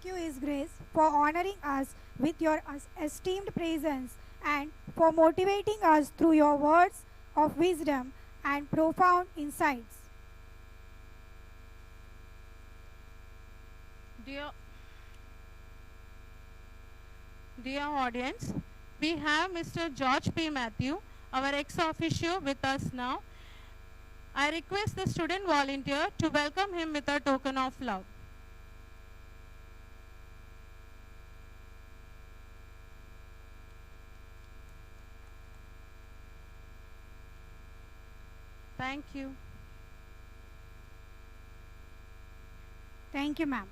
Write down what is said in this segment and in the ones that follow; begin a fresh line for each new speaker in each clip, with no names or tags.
thank you, His Grace, for honoring us with your esteemed presence and for motivating us through your words of wisdom and profound insights.
Dear, dear audience, we have Mr. George P. Matthew, our ex-officio, with us now. I request the student volunteer to welcome him with a token of love. Thank you.
Thank you, ma'am.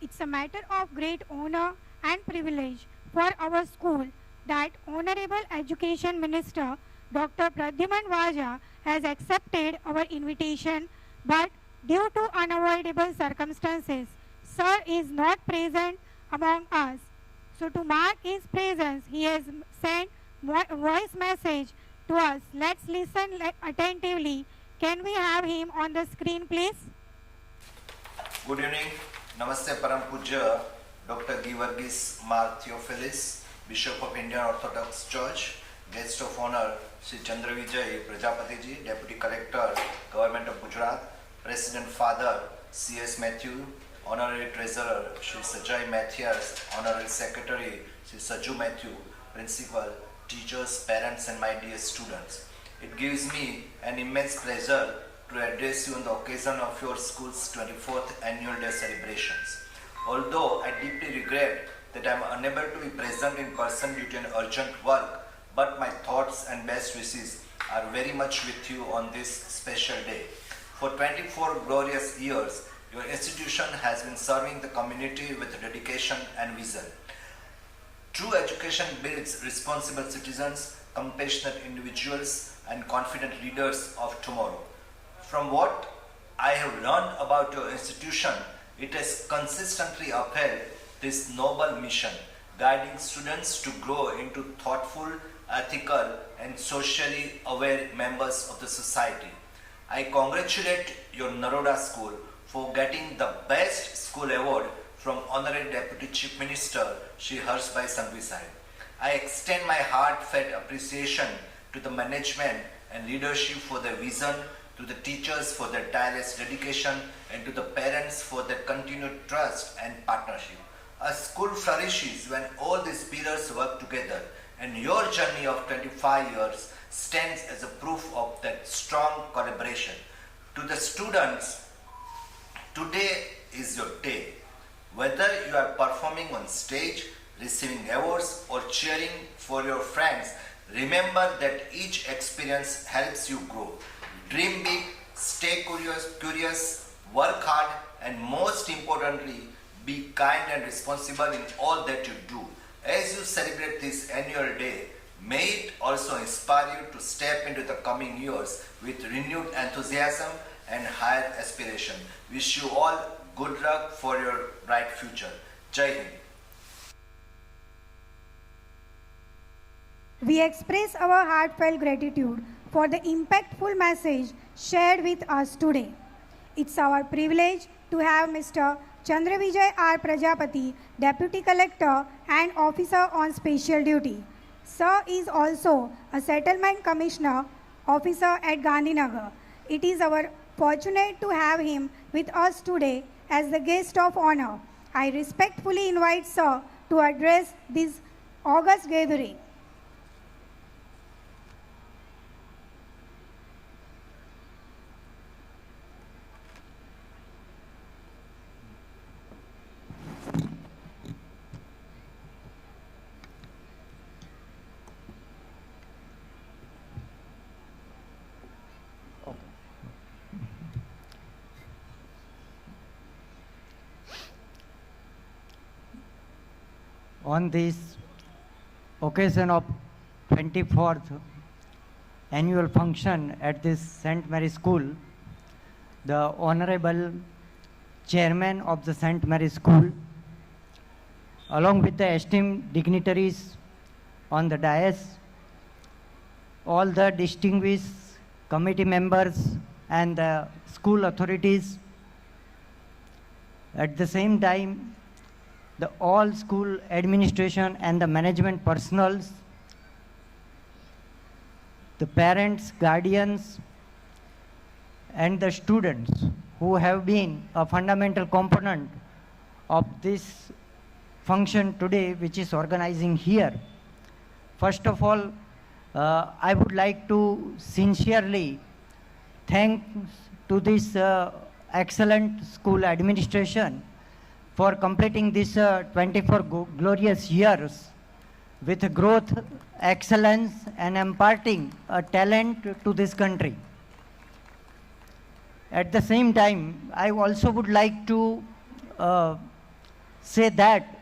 It's a matter of great honor and privilege for our school that Honorable Education Minister Dr. Pradyuman Vaja has accepted our invitation, but due to unavoidable circumstances, Sir is not present among us. So to mark his presence, he has sent voice message to us. Let's listen attentively. Can we have him on the screen, please?
Good evening. Namaste Param Pujya Dr. Givargis Mar Theophilus, Bishop of Indian Orthodox Church, Guest of Honor Sri Chandra Vijay Prajapati ji, Deputy Collector, Government of Gujarat, President Father C.S. Matthew, Honorary Treasurer Sri Sajai Mathias, Honorary Secretary Sri Saju Matthew, Principal, teachers, parents and my dear students. It gives me an immense pleasure to address you on the occasion of your school's 24th annual day celebrations. Although I deeply regret that I am unable to be present in person due to an urgent work, but my thoughts and best wishes are very much with you on this special day. For 24 glorious years, your institution has been serving the community with dedication and vision. True education builds responsible citizens, compassionate individuals, and confident leaders of tomorrow. From what I have learned about your institution, it has consistently upheld this noble mission, guiding students to grow into thoughtful, ethical, and socially aware members of the society. I congratulate your Naroda School for getting the Best School Award from Honorary Deputy Chief Minister Shri Harshbhai Sanghvi Sahib. I extend my heartfelt appreciation to the management and leadership for their vision, to the teachers for their tireless dedication, and to the parents for their continued trust and partnership. A school flourishes when all these pillars work together, and your journey of 25 years stands as a proof of that strong collaboration. To the students, today is your day. Whether you are performing on stage, receiving awards, or cheering for your friends, remember that each experience helps you grow. Dream big, stay curious, work hard, and most importantly, be kind and responsible in all that you do. As you celebrate this annual day, may it also inspire you to step into the coming years with renewed enthusiasm and higher aspiration. Wish you all good luck for your bright future. Jai Hind.
We express our heartfelt gratitude for the impactful message shared with us today. It's our privilege to have Mr. Chandra Vijay R. Prajapati, Deputy Collector and Officer on Special Duty. Sir is also a Settlement Commissioner Officer at Gandhinagar. It is our fortunate to have him with us today as the guest of honor. I respectfully invite Sir to address this august gathering.
On this occasion of 24th annual function at this St. Mary School, the Honorable Chairman of the St. Mary School, along with the esteemed dignitaries on the dais, all the distinguished committee members and the school authorities, at the same time, the all school administration and the management personals, the parents, guardians, and the students who have been a fundamental component of this function today, which is organizing here. First of all, I would like to sincerely thank to this excellent school administration for completing this 24 glorious years with growth, excellence, and imparting a talent to this country. At the same time, I also would like to say that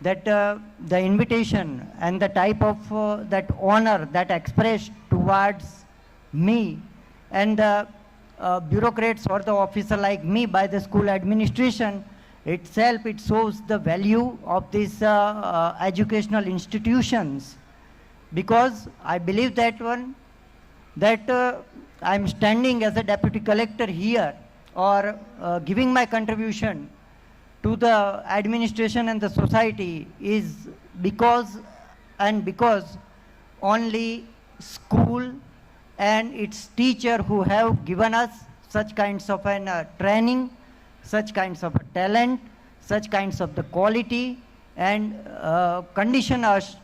the invitation and the type of that honor that expressed towards me and the bureaucrats or the officer like me by the school administration itself, it shows the value of these educational institutions, because I believe that I'm standing as a deputy collector here or giving my contribution to the administration and the society is because only school and its teacher who have given us such kinds of an training, such kinds of talent, such kinds of the quality, and condition us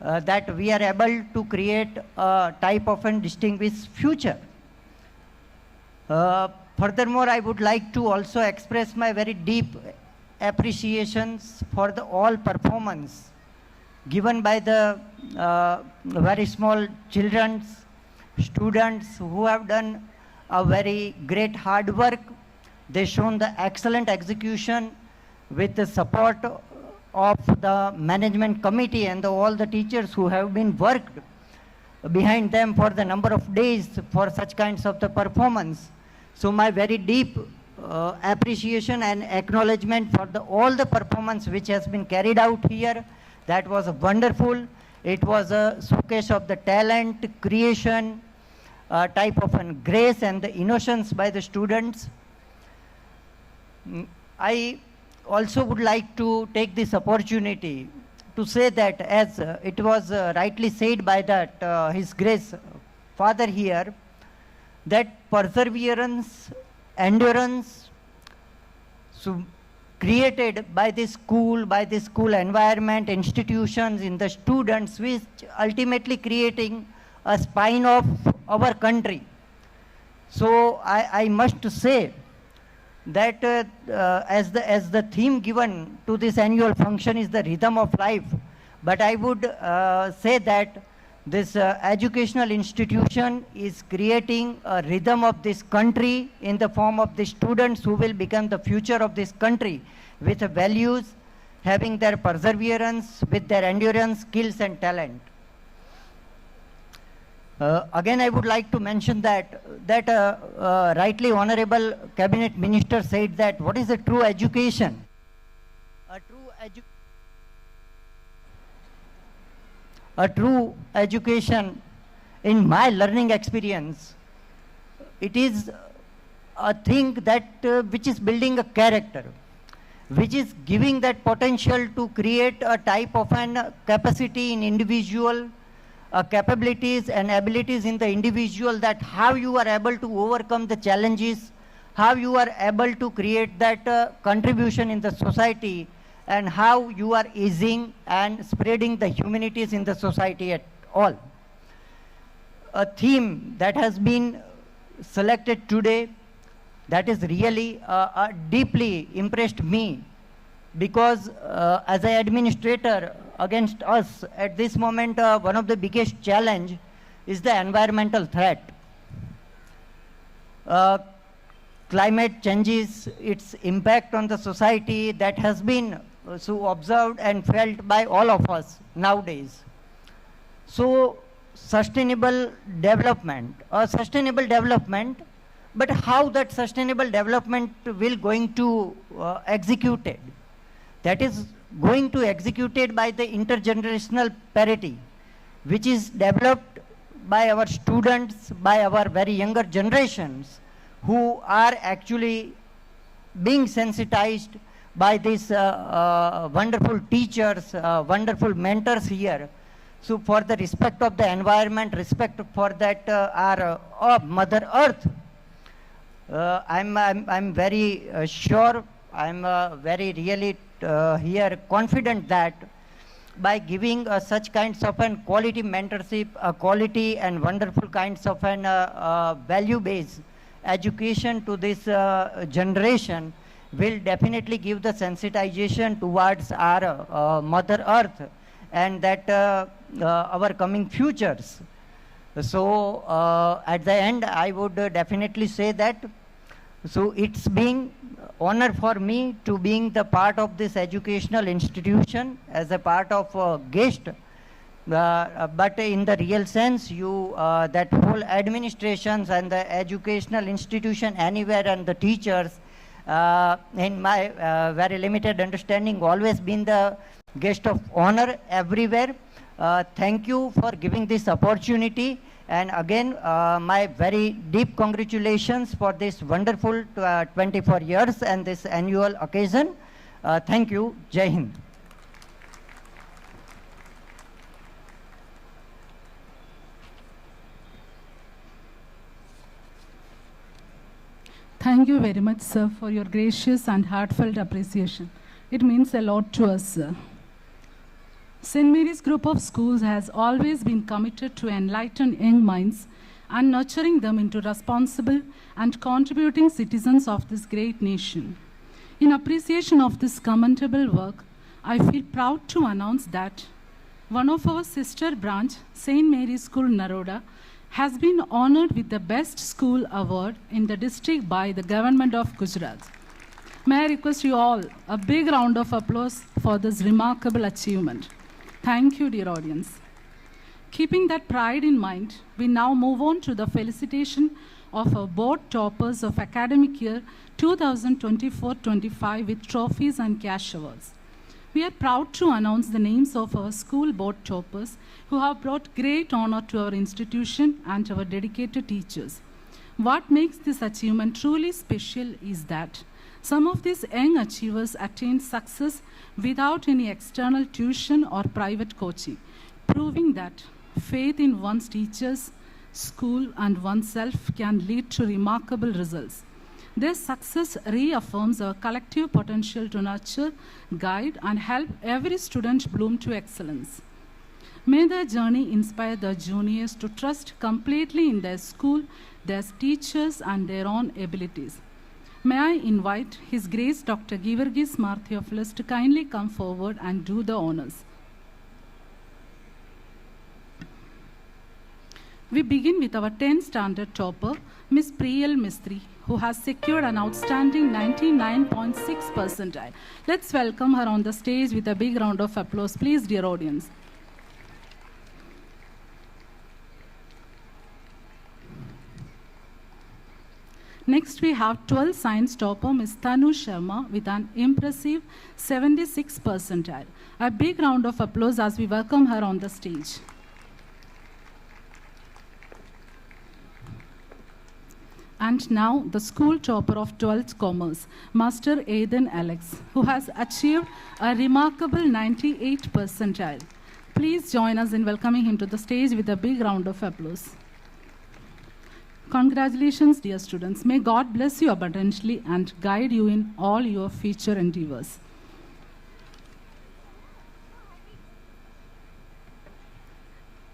that we are able to create a type of a distinguished future. Furthermore, I would like to also express my very deep appreciations for the all performance given by the very small children, students who have done a very great hard work. They shown the excellent execution with the support of the management committee and all the teachers who have been worked behind them for the number of days for such kinds of the performance. So my very deep appreciation and acknowledgement for all the performance which has been carried out here. That was wonderful. It was a showcase of the talent, creation, type of an grace and the innocence by the students. I also would like to take this opportunity to say that, as it was rightly said by that His Grace Father here, that perseverance, endurance, so created by this school environment, institutions, in the students, which ultimately creating a spine of our country. So I must say that as the theme given to this annual function is the rhythm of life, but I would say that this educational institution is creating a rhythm of this country in the form of the students who will become the future of this country, with values, having their perseverance, with their endurance, skills and talent. Again, I would like to mention that rightly Honorable Cabinet Minister said that what is a true education? A true education, in my learning experience, it is a thing that which is building a character, which is giving that potential to create a type of an capacity in individual, capabilities and abilities in the individual, that how you are able to overcome the challenges, how you are able to create that contribution in the society, and how you are easing and spreading the humanities in the society at all. A theme that has been selected today, that is really deeply impressed me, because as an administrator, against us at this moment, one of the biggest challenge is the environmental threat. Climate changes, its impact on the society, that has been so observed and felt by all of us nowadays. So sustainable development, but how that sustainable development will going to executed? That is going to executed by the intergenerational parity, which is developed by our students, by our very younger generations, who are actually being sensitized by these wonderful teachers, wonderful mentors here. So for the respect of the environment, respect for that our Mother Earth, I'm very sure, I'm very really here confident that by giving such kinds of an quality mentorship, quality and wonderful kinds of an value-based education to this generation will definitely give the sensitization towards our Mother Earth and that our coming futures. So at the end, I would definitely say that, so it's being honor for me to being the part of this educational institution as a part of guest. But in the real sense, you that whole administrations and the educational institution anywhere and the teachers, in my very limited understanding, always been the guest of honor everywhere. Thank you for giving this opportunity. And again, my very deep congratulations for this wonderful 24 years and this annual occasion. Thank you. Jai Hind.
Thank you very much, sir, for your gracious and heartfelt appreciation. It means a lot to us, sir. St. Mary's Group of Schools has always been committed to enlighten young minds and nurturing them into responsible and contributing citizens of this great nation. In appreciation of this commendable work, I feel proud to announce that one of our sister branch, St. Mary's School, Naroda, has been honored with the Best School Award in the district by the Government of Gujarat. May I request you all a big round of applause for this remarkable achievement. Thank you, dear audience. Keeping that pride in mind, we now move on to the felicitation of our board toppers of academic year 2024-25 with trophies and cash awards. We are proud to announce the names of our school board toppers who have brought great honor to our institution and our dedicated teachers. What makes this achievement truly special is that some of these young achievers attained success without any external tuition or private coaching, proving that faith in one's teachers, school, and oneself can lead to remarkable results. Their success reaffirms our collective potential to nurture, guide, and help every student bloom to excellence. May their journey inspire their juniors to trust completely in their school, their teachers, and their own abilities. May I invite His Grace Dr. Givargis Mar Theophilus to kindly come forward and do the honors. We begin with our 10th standard topper, Ms. Priyal Mistry, who has secured an outstanding 99.6 percentile. Let's welcome her on the stage with a big round of applause, please, dear audience. Next, we have 12th science topper, Ms. Tanu Sharma, with an impressive 76 percentile. A big round of applause as we welcome her on the stage. And now, the school topper of 12th Commerce, Master Aidan Alex, who has achieved a remarkable 98 percentile. Please join us in welcoming him to the stage with a big round of applause. Congratulations, dear students. May God bless you abundantly and guide you in all your future endeavors.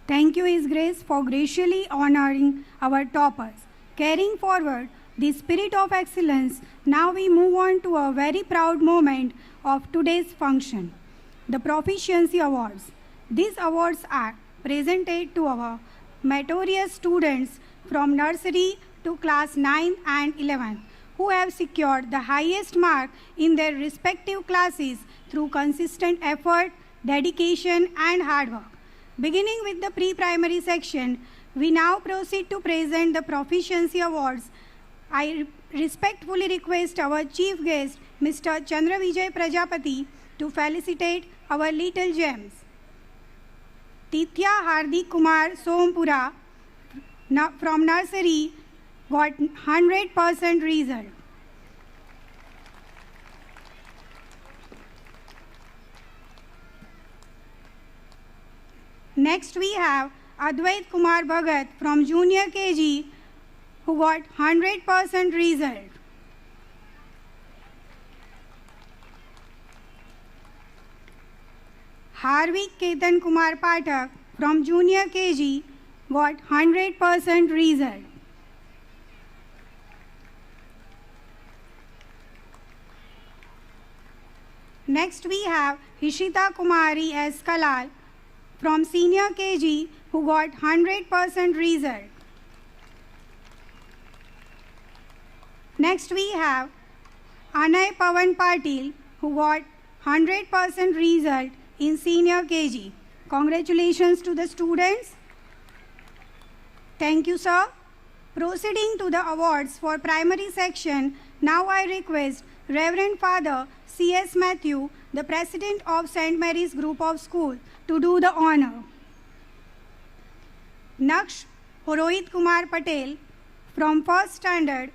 Thank you, His Grace, for graciously honoring our toppers. Carrying forward the spirit of excellence, now we move on to a very proud moment of today's function, the Proficiency Awards. These awards are presented to our meritorious students from nursery to class 9 and 11, who have secured the highest mark in their respective classes through consistent effort, dedication, and hard work. Beginning with the pre-primary section, we now proceed to present the Proficiency Awards. I respectfully request our chief guest, Mr. Chandra Vijay Prajapati, to felicitate our little gems. Tithya Hardik Kumar Sompura from nursery got 100% result. Next we have Advait Kumar Bhagat from Junior KG who got 100% result. Harvik Ketan Kumar Pathak from Junior KG got 100% result. Next we have Hishita Kumari S. Kalal from Senior KG who got 100% result. Next we have Anay Pawan Patil who got 100% result in Senior KG. Congratulations to the students. Thank you, sir. Proceeding to the awards for primary section, now I request Reverend Father C.S. Matthew, the President of St. Mary's Group of School, to do the honor. Naksh Rohit Kumar Patel from first standard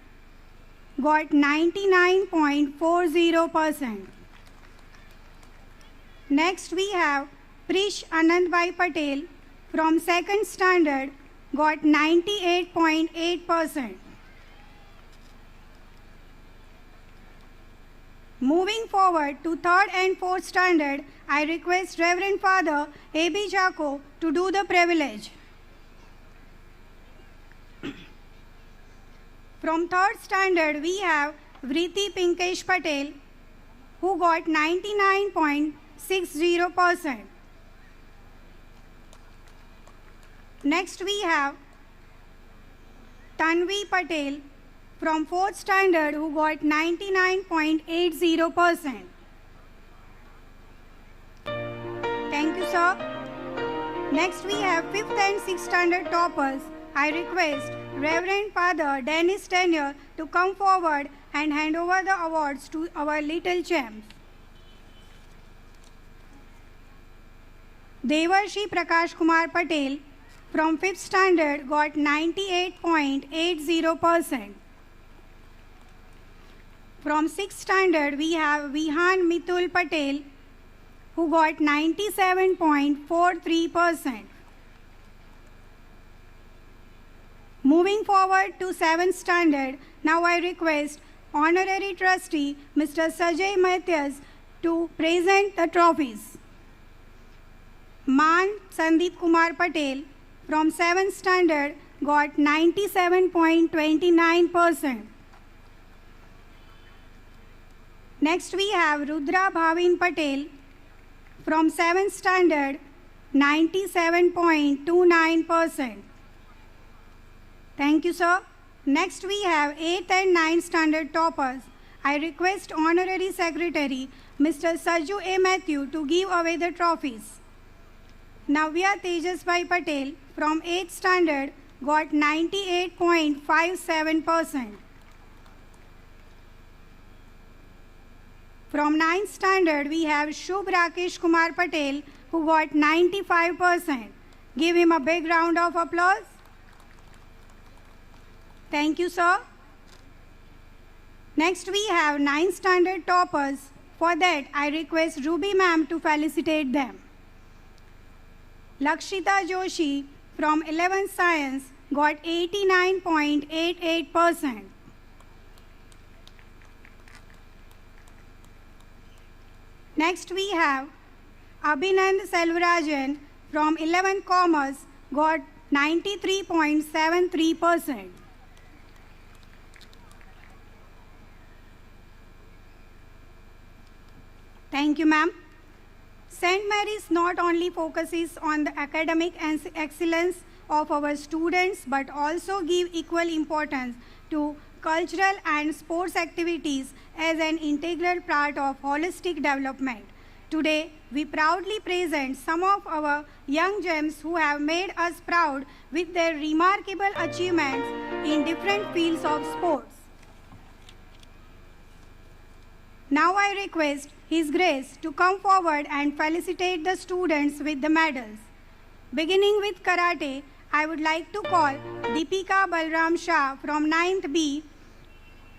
got 99.40%. Next we have Prish Anandbhai Patel from second standard got 98.8%. Moving forward to third and fourth standard, I request Reverend Father A.B. Jaco to do the privilege. From third standard, we have Vriti Pinkesh Patel who got 99.60%. Next we have Tanvi Patel from fourth standard who got 99.80%. Thank you, sir. Next we have fifth and sixth standard toppers. I request Reverend Father Dennis Tenure to come forward and hand over the awards to our little champs. Devarshi Prakash Kumar Patel from 5th standard got 98.80%. From 6th standard, we have Vihan Mitul Patel who got 97.43%. Moving forward to 7th standard, now I request Honorary Trustee Mr. Sajay Matthias to present the trophies. Man Sandeep Kumar Patel from 7th standard got 97.29%. Next we have Rudra Bhavin Patel from 7th standard 97.29%. Thank you, sir. Next we have 8th and 9th standard toppers. I request Honorary Secretary Mr. Saju A. Matthew to give away the trophies. Navya Tejasbhai Patel from 8th standard got 98.57%. From 9th standard, we have Shubh Rakesh Kumar Patel who got 95%. Give him a big round of applause. Thank you, sir. Next, we have 9th standard toppers. For that, I request Ruby ma'am to felicitate them. Lakshita Joshi from 11th Science got 89.88%. Next we have Abhinand Selvarajan from 11th Commerce got 93.73%. Thank you, ma'am. St. Mary's not only focuses on the academic excellence of our students but also give equal importance to cultural and sports activities as an integral part of holistic development. Today, we proudly present some of our young gems who have made us proud with their remarkable achievements in different fields of sports. Now I request His Grace to come forward and felicitate the students with the medals. Beginning with karate, I would like to call Deepika Balram Shah from 9th B,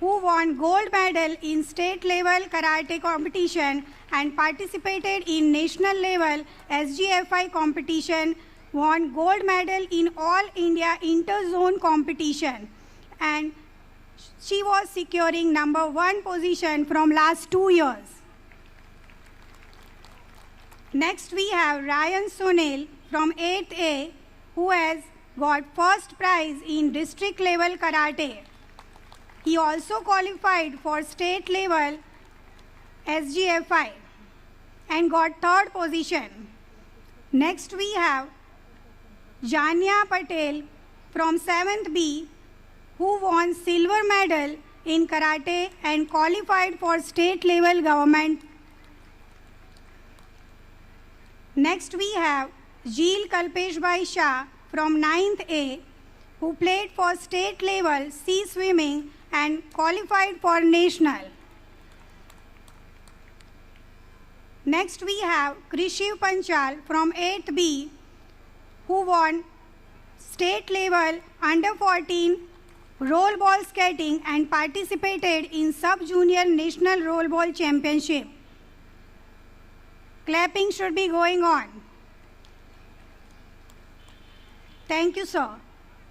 who won gold medal in state level karate competition and participated in national level SGFI competition won gold medal in All India Inter-Zone competition, and she was securing number 1 position from last 2 years. Next we have Ryan Sunil from 8th A, who has got first prize in district level karate. He also qualified for state level SGFI and got 3rd position. Next we have Jania Patel from 7th B, who won silver medal in karate and qualified for state level government. Next we have Jeel Kalpesh Bhai Shah from 9th A, who played for state level sea swimming and qualified for national. Next we have Krishiv Panchal from 8th B, who won state level under 14 roll ball skating and participated in sub-junior national roll ball championship. Clapping should be going on. Thank you, sir.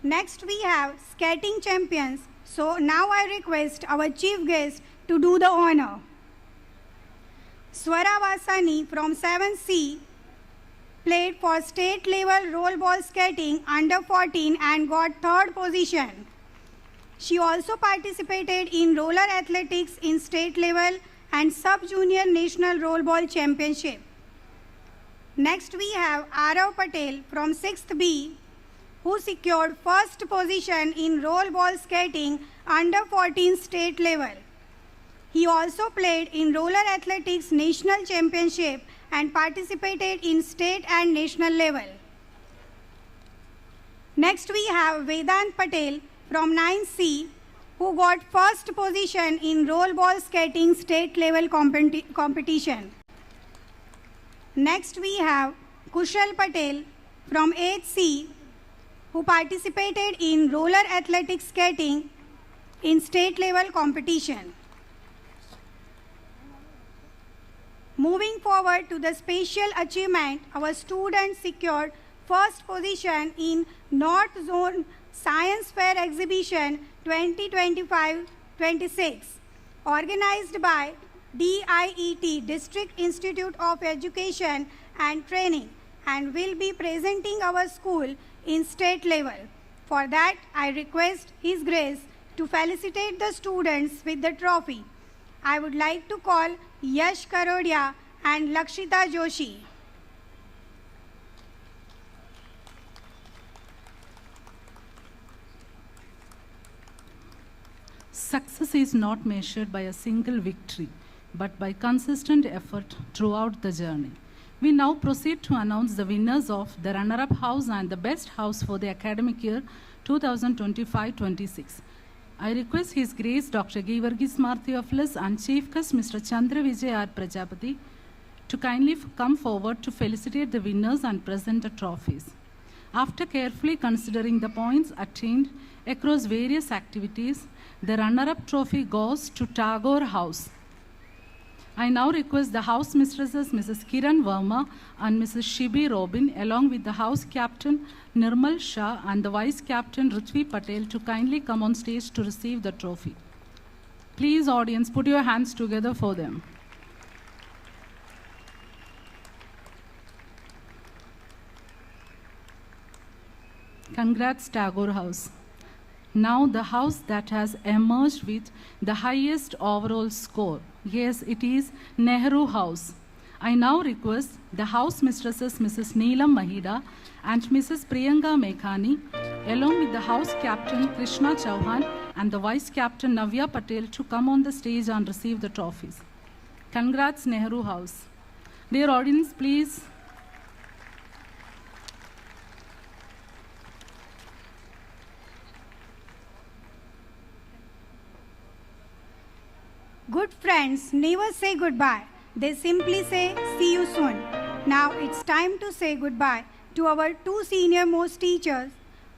Next we have skating champions. So now I request our chief guest to do the honor. Swara Vasani from 7C played for state level roll ball skating under 14 and got 3rd position. She also participated in roller athletics in state level and sub-junior national roll ball championship. Next we have Arav Patel from 6th B, who secured 1st position in roll ball skating under 14 state level. He also played in roller athletics national championship and participated in state and national level. Next we have Vedant Patel from 9C, who got 1st position in roll ball skating state level competition. Next we have Kushal Patel from 8C, who participated in roller athletics skating in state level competition. Moving forward to the special achievement, our students secured 1st position in North Zone Science Fair Exhibition 2025-26, organized by DIET, District Institute of Education and Training, and will be presenting our school in state level. For that, I request His Grace to felicitate the students with the trophy. I would like to call Yash Karodia and Lakshita Joshi.
Success is not measured by a single victory, but by consistent effort throughout the journey. We now proceed to announce the winners of the runner-up house and the best house for the academic year 2025-26. I request His Grace Dr. Givargis Martheophilus and Chief Guest Mr. Chandra Vijay R. Prajapati to kindly come forward to felicitate the winners and present the trophies. After carefully considering the points attained across various activities, the runner-up trophy goes to Tagore House. I now request the house mistresses Mrs. Kiran Verma and Mrs. Shibi Robin, along with the house captain Nirmal Shah and the vice captain Ruthvi Patel, to kindly come on stage to receive the trophy. Please, audience, put your hands together for them. Congrats, Tagore House. Now the house that has emerged with the highest overall score. Yes, it is Nehru House. I now request the house mistresses Mrs. Neelam Mahida and Mrs. Priyanka Mekhani, along with the house captain Krishna Chauhan and the vice captain Navya Patel, to come on the stage and receive the trophies. Congrats, Nehru House. Dear audience, please.
Good friends never say goodbye. They simply say, see you soon. Now it's time to say goodbye to our two senior most teachers,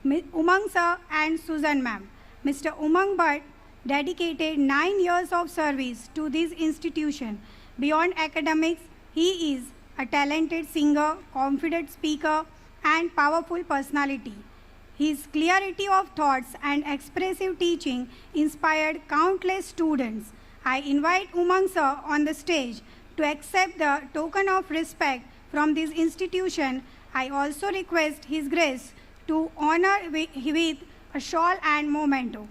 Umang sir and Susan ma'am. Mr. Umang Bhatt dedicated 9 years of service to this institution. Beyond academics, he is a talented singer, confident speaker, and powerful personality. His clarity of thoughts and expressive teaching inspired countless students. I invite Umang sir on the stage to accept the token of respect from this institution. I also request His Grace to honor with a shawl and memento.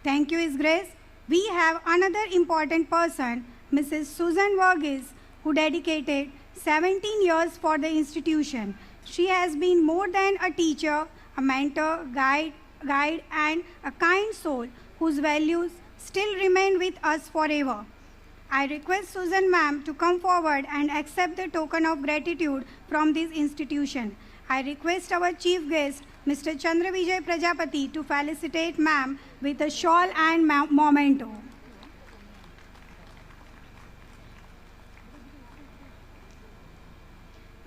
Thank you, His Grace. We have another important person, Mrs. Susan Varghese, who dedicated 17 years for the institution. She has been more than a teacher, a mentor, guide, and a kind soul whose values still remain with us forever. I request Susan ma'am to come forward and accept the token of gratitude from this institution. I request our chief guest, Mr. Chandra Vijay Prajapati, to felicitate ma'am with a shawl and memento.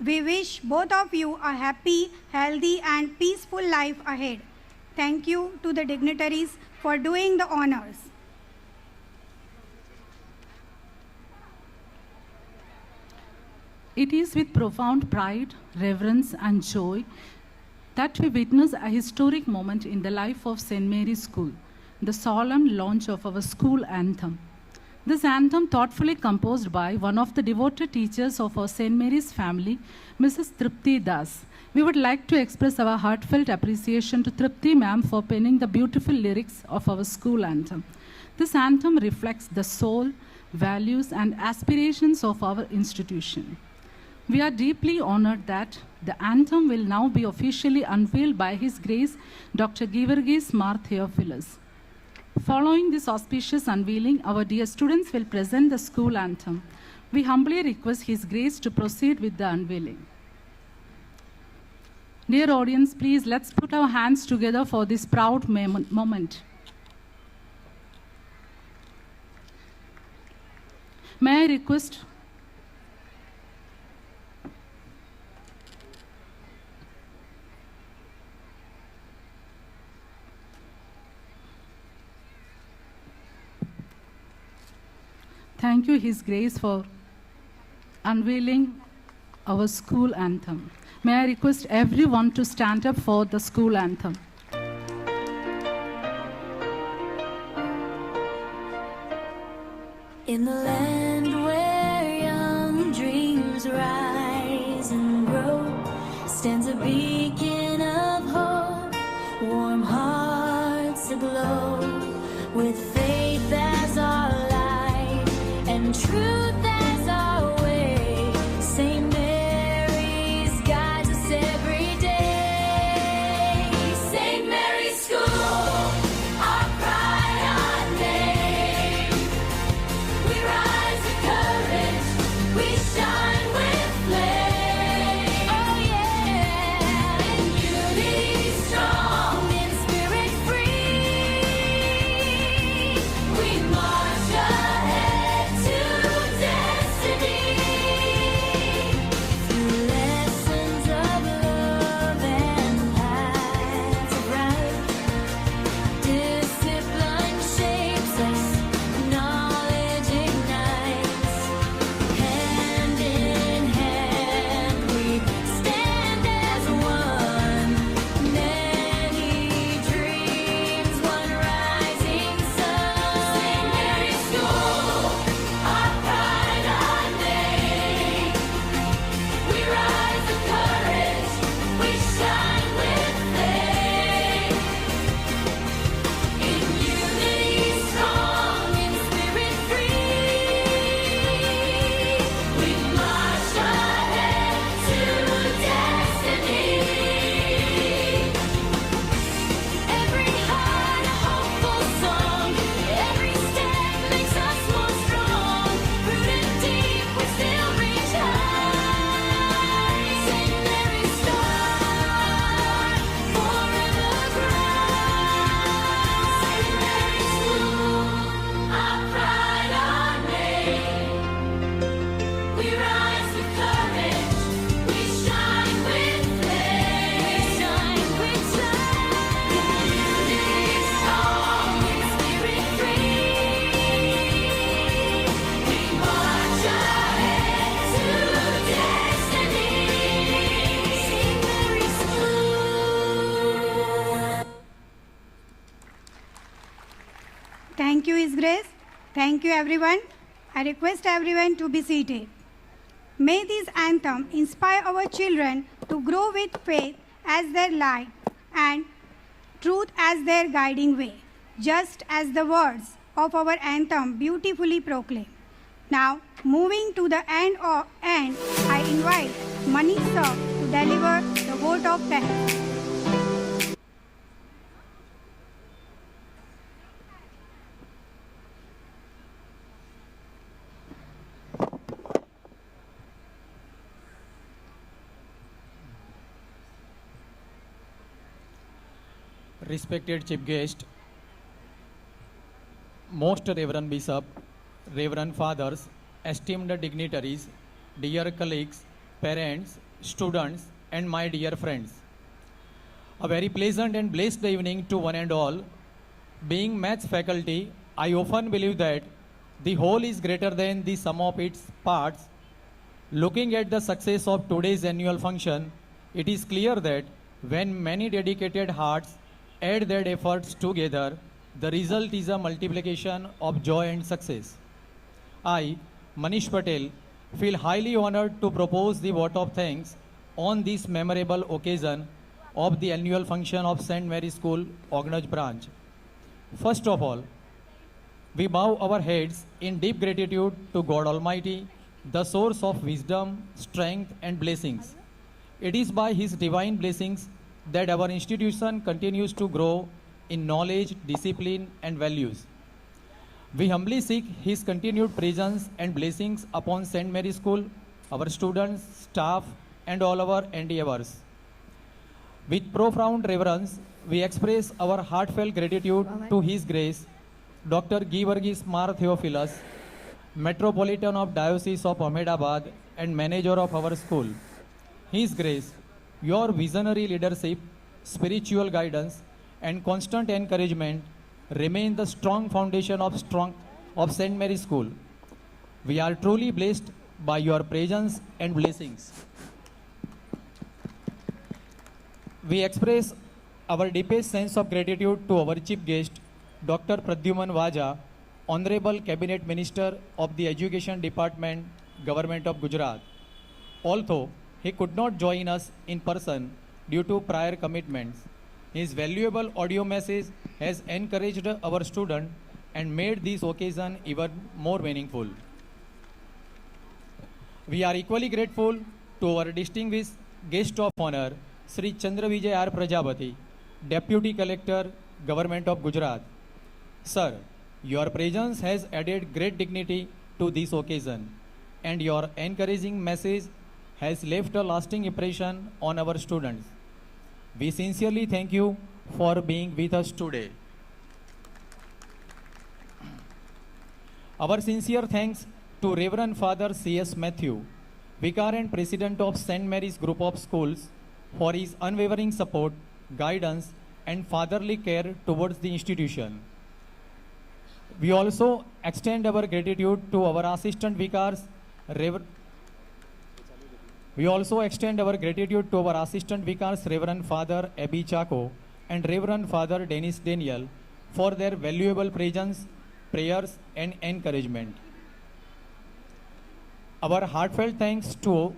We wish both of you a happy, healthy and peaceful life ahead. Thank you to the dignitaries for doing the honors.
It is with profound pride, reverence and joy that we witness a historic moment in the life of St. Mary's School, the solemn launch of our school anthem. This anthem, thoughtfully composed by one of the devoted teachers of our St. Mary's family, Mrs. Tripti Das. We would like to express our heartfelt appreciation to Tripti ma'am for penning the beautiful lyrics of our school anthem. This anthem reflects the soul, values and aspirations of our institution. We are deeply honored that the anthem will now be officially unveiled by His Grace, Dr. Givargis Mar Theophilus. Following this auspicious unveiling, our dear students will present the school anthem. We humbly request His Grace to proceed with the unveiling. Dear audience, please let's put our hands together for this proud moment. May I request Thank you, His Grace, for unveiling our school anthem. May I request everyone to stand up for the school anthem.
In the land where young dreams rise and grow, stands a beacon of hope, warm hearts aglow, with faith as our light and truth as our way. St. Mary's guides us every day. St. Mary's School, our pride, our name. We rise with courage, we shine with flame. Oh yeah, in unity strong, in spirit free. We march ahead today.
Thank you, everyone. I request everyone to be seated. May this anthem inspire our children to grow with faith as their light and truth as their guiding way, just as the words of our anthem beautifully proclaim. Now, moving to the end, I invite Manish sir to deliver the vote of thanks.
Respected Chief Guest, Most Reverend Bishop, Reverend Fathers, esteemed dignitaries, dear colleagues, parents, students, and my dear friends. A very pleasant and blessed evening to one and all. Being maths faculty, I often believe that the whole is greater than the sum of its parts. Looking at the success of today's annual function, it is clear that when many dedicated hearts add their efforts together, the result is a multiplication of joy and success. I, Manish Patel, feel highly honored to propose the vote of thanks on this memorable occasion of the annual function of St. Mary's School, Ognaj branch. First of all, we bow our heads in deep gratitude to God Almighty, the source of wisdom, strength, and blessings. It is by His divine blessings that our institution continues to grow in knowledge, discipline, and values. We humbly seek His continued presence and blessings upon St. Mary's School, our students, staff, and all our endeavors. With profound reverence, we express our heartfelt gratitude to His Grace, Dr. Givargis Mar Theophilus, Metropolitan of Diocese of Ahmedabad and Manager of our school. His Grace, your visionary leadership, spiritual guidance, and constant encouragement remain the strong foundation of St. Mary's School. We are truly blessed by your presence and blessings. We express our deepest sense of gratitude to our Chief Guest, Dr. Pradyuman Vaja, Honorable Cabinet Minister of the Education Department, Government of Gujarat. Although he could not join us in person due to prior commitments, his valuable audio message has encouraged our students and made this occasion even more meaningful. We are equally grateful to our distinguished guest of honor, Sri Chandravijay R. Prajapati, Deputy Collector, Government of Gujarat. Sir, your presence has added great dignity to this occasion, and your encouraging message has left a lasting impression on our students. We sincerely thank you for being with us today. Our sincere thanks to Reverend Father C.S. Matthew, Vicar and President of St. Mary's Group of Schools, for his unwavering support, guidance, and fatherly care towards the institution. We also extend our gratitude to our assistant vicars, Reverend Father Abby Chaco and Reverend Father Dennis Daniel for their valuable presence, prayers, and encouragement. Our heartfelt thanks to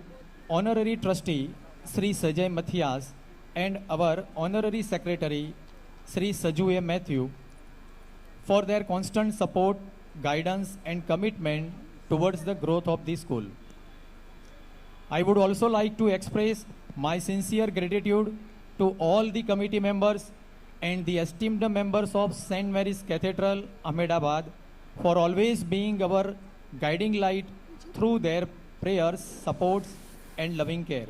Honorary Trustee Sri Sajay Matthias and our Honorary Secretary Sri Saju A. Matthew for their constant support, guidance, and commitment towards the growth of the school. I would also like to express my sincere gratitude to all the committee members and the esteemed members of St. Mary's Cathedral, Ahmedabad, for always being our guiding light through their prayers, supports, and loving care.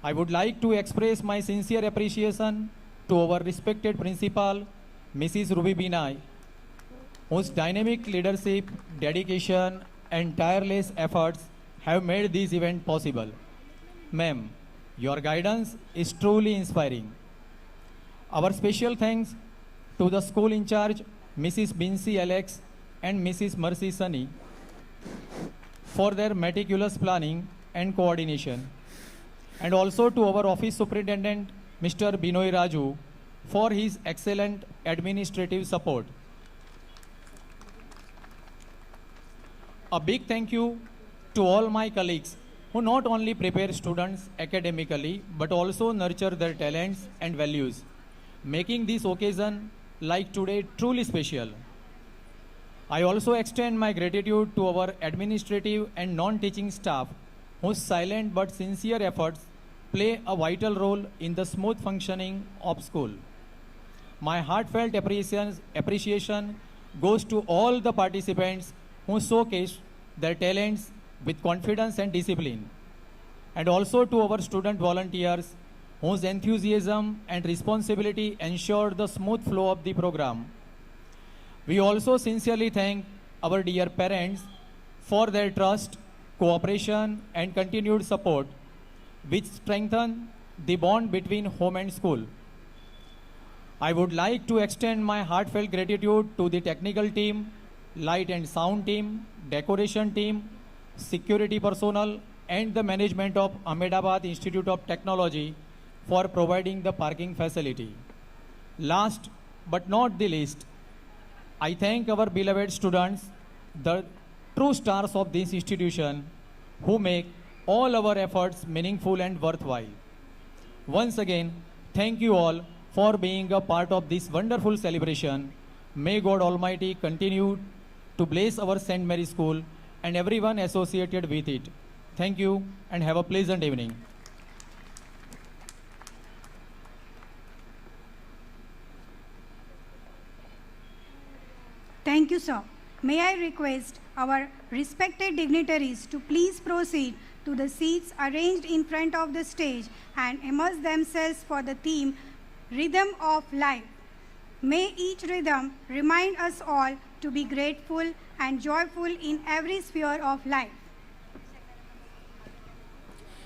I would like to express my sincere appreciation to our respected principal, Mrs. Ruby Binay, whose dynamic leadership, dedication, and tireless efforts have made this event possible. Ma'am, your guidance is truly inspiring. Our special thanks to the school in charge, Mrs. Binsi Alex and Mrs. Mercy Sunny, for their meticulous planning and coordination, and also to our office superintendent, Mr. Binoy Raju, for his excellent administrative support. A big thank you to all my colleagues who not only prepare students academically but also nurture their talents and values, making this occasion like today truly special. I also extend my gratitude to our administrative and non-teaching staff whose silent but sincere efforts play a vital role in the smooth functioning of school. My heartfelt appreciation goes to all the participants who showcased their talents with confidence and discipline, and also to our student volunteers whose enthusiasm and responsibility ensured the smooth flow of the program. We also sincerely thank our dear parents for their trust, cooperation, and continued support, which strengthen the bond between home and school. I would like to extend my heartfelt gratitude to the technical team, light and sound team, decoration team, security personnel, and the management of Ahmedabad Institute of Technology for providing the parking facility. Last but not the least, I thank our beloved students, the true stars of this institution, who make all our efforts meaningful and worthwhile. Once again, thank you all for being a part of this wonderful celebration. May God Almighty continue to bless our St. Mary School and everyone associated with it. Thank you and have a pleasant evening.
Thank you, sir. May I request our respected dignitaries to please proceed to the seats arranged in front of the stage and immerse themselves for the theme Rhythm of Life. May each rhythm remind us all to be grateful and joyful in every sphere of life.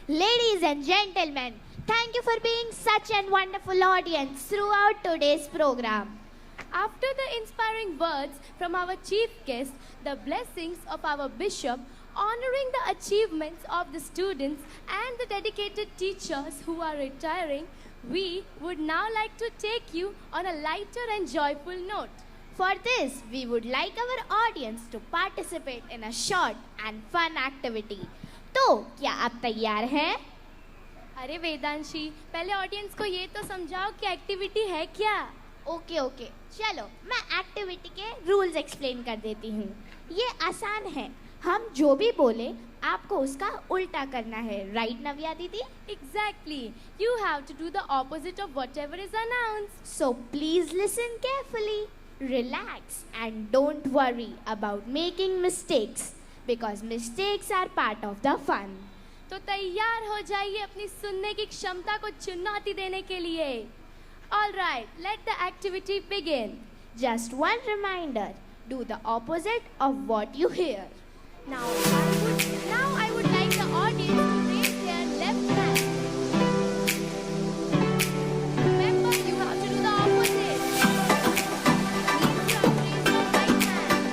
Ladies and gentlemen, thank you for being such a wonderful audience throughout today's program.
After the inspiring words from our chief guest, the blessings of our bishop, honoring the achievements of the students and the dedicated teachers who are retiring, we would now like to take you on a lighter and joyful note.
For this, we would like our audience to participate in a short and fun activity. तो क्या आप तैयार हैं?
अरे वेदांशी, पहले audience को ये तो समझाओ कि एक्टिविटी है क्या?
ओके, चलो मैं एक्टिविटी के रूल्स एक्सप्लेन कर देती हूँ। ये आसान है, हम जो भी बोले आपको उसका उल्टा करना है, राइट नव्या दीदी?
Exactly. You have to do the opposite of whatever is announced.
So please listen carefully, relax and don't worry about making mistakes because mistakes are part of the fun.
तो तैयार हो जाइए अपनी सुनने की क्षमता को चुनौती देने के लिए. All right, let the activity begin.
Just one reminder, do the opposite of what you hear.
Now I would like the audience to raise their left hand. Remember, you have to do the opposite. Please raise your right hand.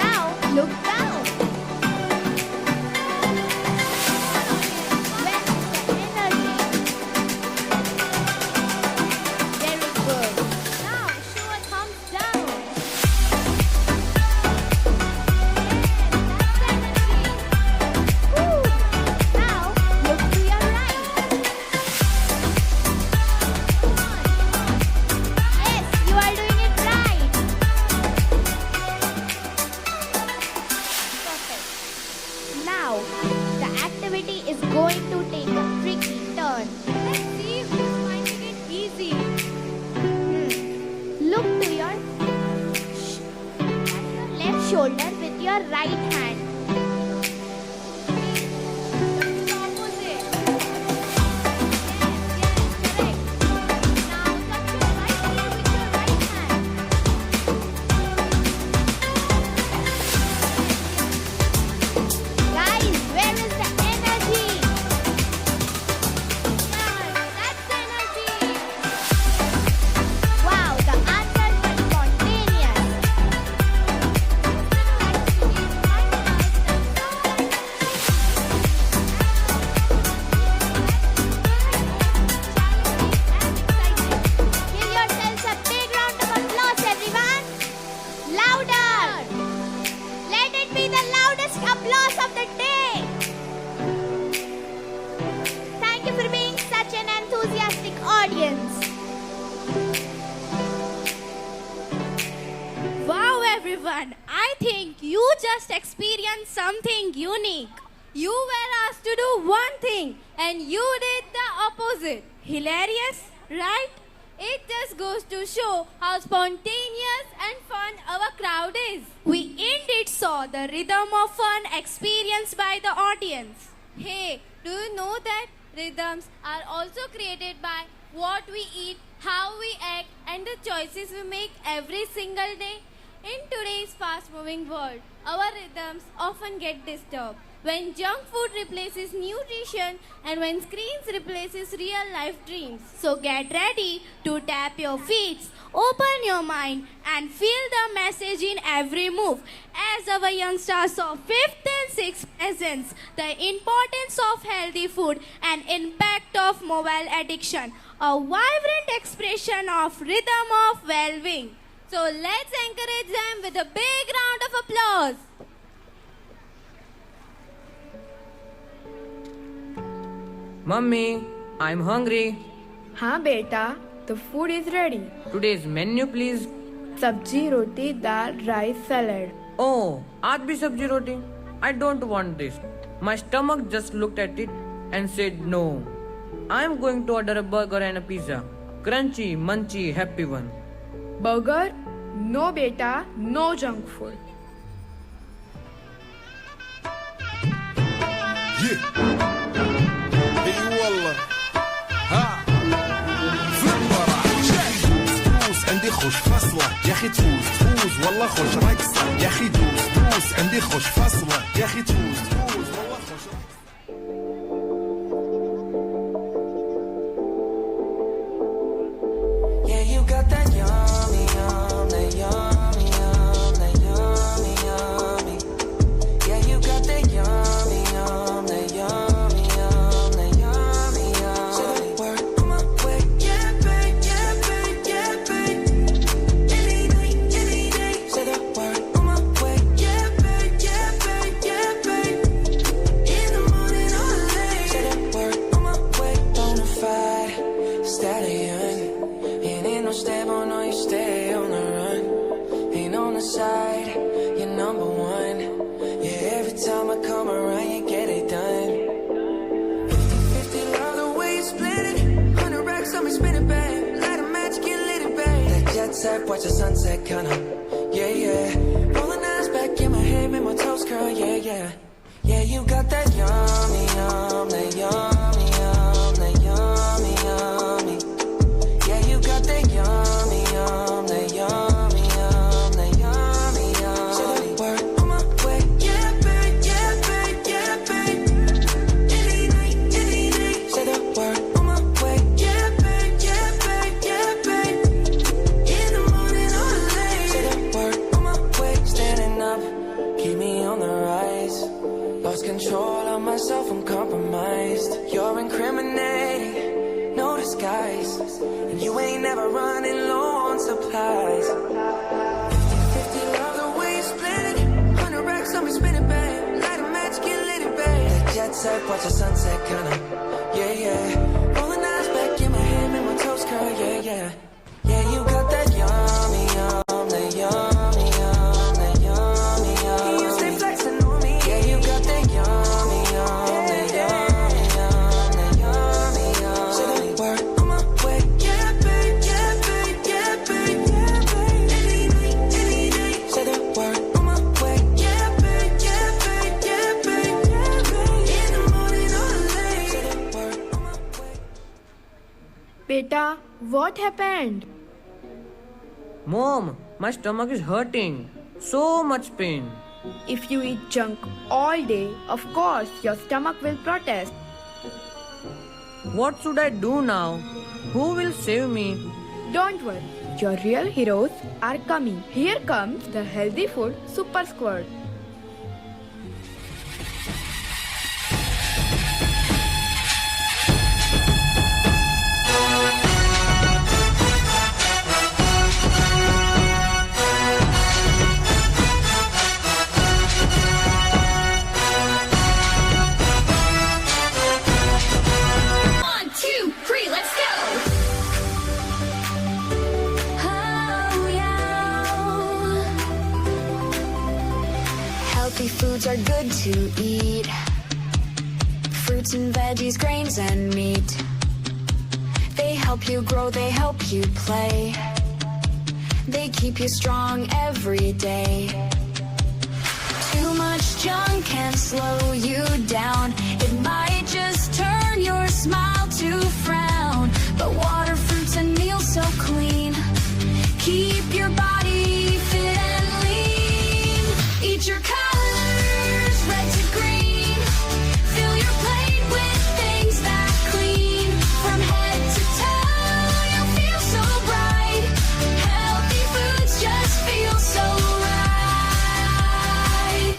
Now look down. Very good.
Now show a thumbs down. You just experienced something unique. You were asked to do one thing and you did the opposite. Hilarious, right? It just goes to show how spontaneous and fun our crowd is. We indeed saw the rhythm of fun experienced by the audience. Hey, do you know that rhythms are also created by what we eat, how we act, and the choices we make every single day? In today's fast-moving world, our rhythms often get disturbed. When junk food replaces nutrition and when screens replaces real-life dreams. So get ready to tap your feet, open your mind and feel the message in every move. As our young stars saw 5th and 6th lessons, the importance of healthy food and impact of mobile addiction. A vibrant expression of rhythm of well-being. So let's encourage them with a big round of applause.
Mummy, I'm hungry.
हाँ बेटा, the food is ready.
Today's menu, please.
सब्जी, रोटी, दाल, rice, salad.
Oh, आज भी सब्जी रोटी. I don't want this. My stomach just looked at it and said no. I'm going to order a burger and a pizza. Crunchy, munchy, happy one.
Burger? No बेटा, no junk food.
والله ها في المرة تفوز عندي خوش فصلة يا اخي تفوز والله خوش رقصة يا اخي دوس عندي خوش فصلة يا اخي تفوز والله خوش
Yeah, you got that yummy, yum, that yummy, yum, that yummy, yummy. Yeah, you got that yummy, yum, that yummy, yum, that yummy, yum. Say the word on my way, yeah, babe, yeah, babe, yeah, babe. Any night, any day. Say the word on my way, yeah, babe, yeah, babe, yeah, babe. In the morning or late. Say the word on my way, bonafide stallion. Ain't no stable, no, you stay on the run. Ain't on the side, you're number one. Yeah, every time I come around, you get it done. 50-50, love the way you split it. 100 racks on me, spin it back. Light a match, get lit it back. That jet set, watch the sunset, kinda. Yeah, yeah. Rolling eyes back in my head, make my toes curl, yeah, yeah. Yeah, you got that yummy, yum, that yummy, yum, that yummy, yummy. Yeah, you got that yummy, yum, that yummy, yum, that yummy, yum. Say the word on my way, yeah, babe, yeah, babe, yeah, babe. Any night, any day. Say the word on my way, yeah, babe, yeah, babe, yeah, babe. In the morning or late. Say the word on my way, standing up, keep me on the rise. Lost control of myself, I'm compromised. You're incriminating, no disguise. And you ain't never running low on supplies. 50-50, love the way you split it. 100 racks on me, spin it back. Light a match, get lit it back. That jet set, watch the sunset, kinda. Yeah, yeah. Rolling eyes back in my head, make my toes curl, yeah, yeah. Yeah, you got that yummy, yum, that yummy, yum, that yummy, yum. You stay flexing on me. Yeah, you got that yummy, yum, that yummy, yum, that yummy, yum. Say the word on my way, yeah, babe, yeah, babe, yeah, babe, yeah, babe. Any night, any day. Say the word on my way, yeah, babe, yeah, babe, yeah, babe, yeah, babe. In the morning or late. Say the word on my way.
बेटा, what happened?
Mom, my stomach is hurting. So much pain.
If you eat junk all day, of course your stomach will protest.
What should I do now? Who will save me?
Don't worry, your real heroes are coming. Here comes the healthy food super squad.
good to eat. Fruits and veggies, grains and meat. They help you grow, they help you play. They keep you strong every day. Too much junk can slow you down. It might just turn your smile to frown. But water, fruits and meals so clean keep your body fit and lean. Eat your colors, red to green. Fill your plate with things that clean. From head to toe, you'll feel so bright. Healthy foods just feel so right.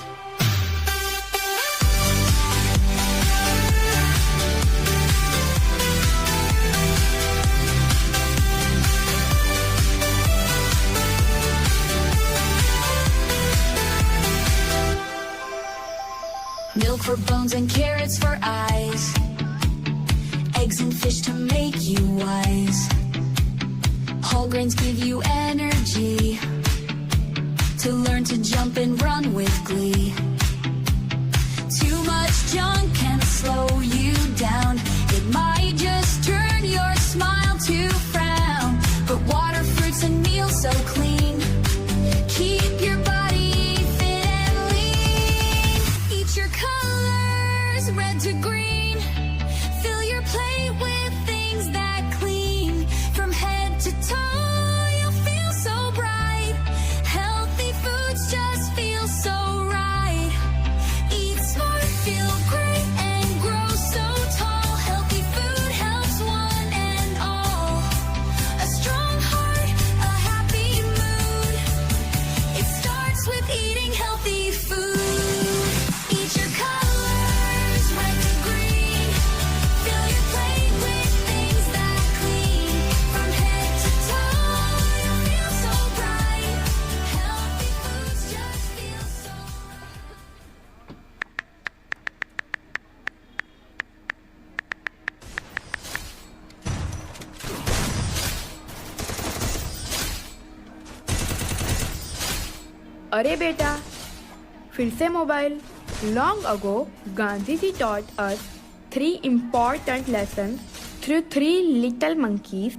Milk for bones and carrots for eyes. Eggs and fish to make you wise. Whole grains give you energy to learn to jump and run with glee. Too much junk can slow you down. It might just turn your smile to frown. But water, fruits and meals so clean keep your body fit and lean. Eat your colors, red to green. Fill your plate with things that clean. From head to toe, you'll feel so bright. Healthy foods just feel so right. Eat smart, feel great, and grow so tall. Healthy food helps one and all. A strong heart, a happy mood. It starts with eating healthy food. Eat your colors, red to green. Fill your plate with things that clean. From head to toe, you'll feel so bright. Healthy foods just feel so
अरे बेटा, फिर से mobile. Long ago, Gandhiji taught us 3 important lessons through 3 little monkeys.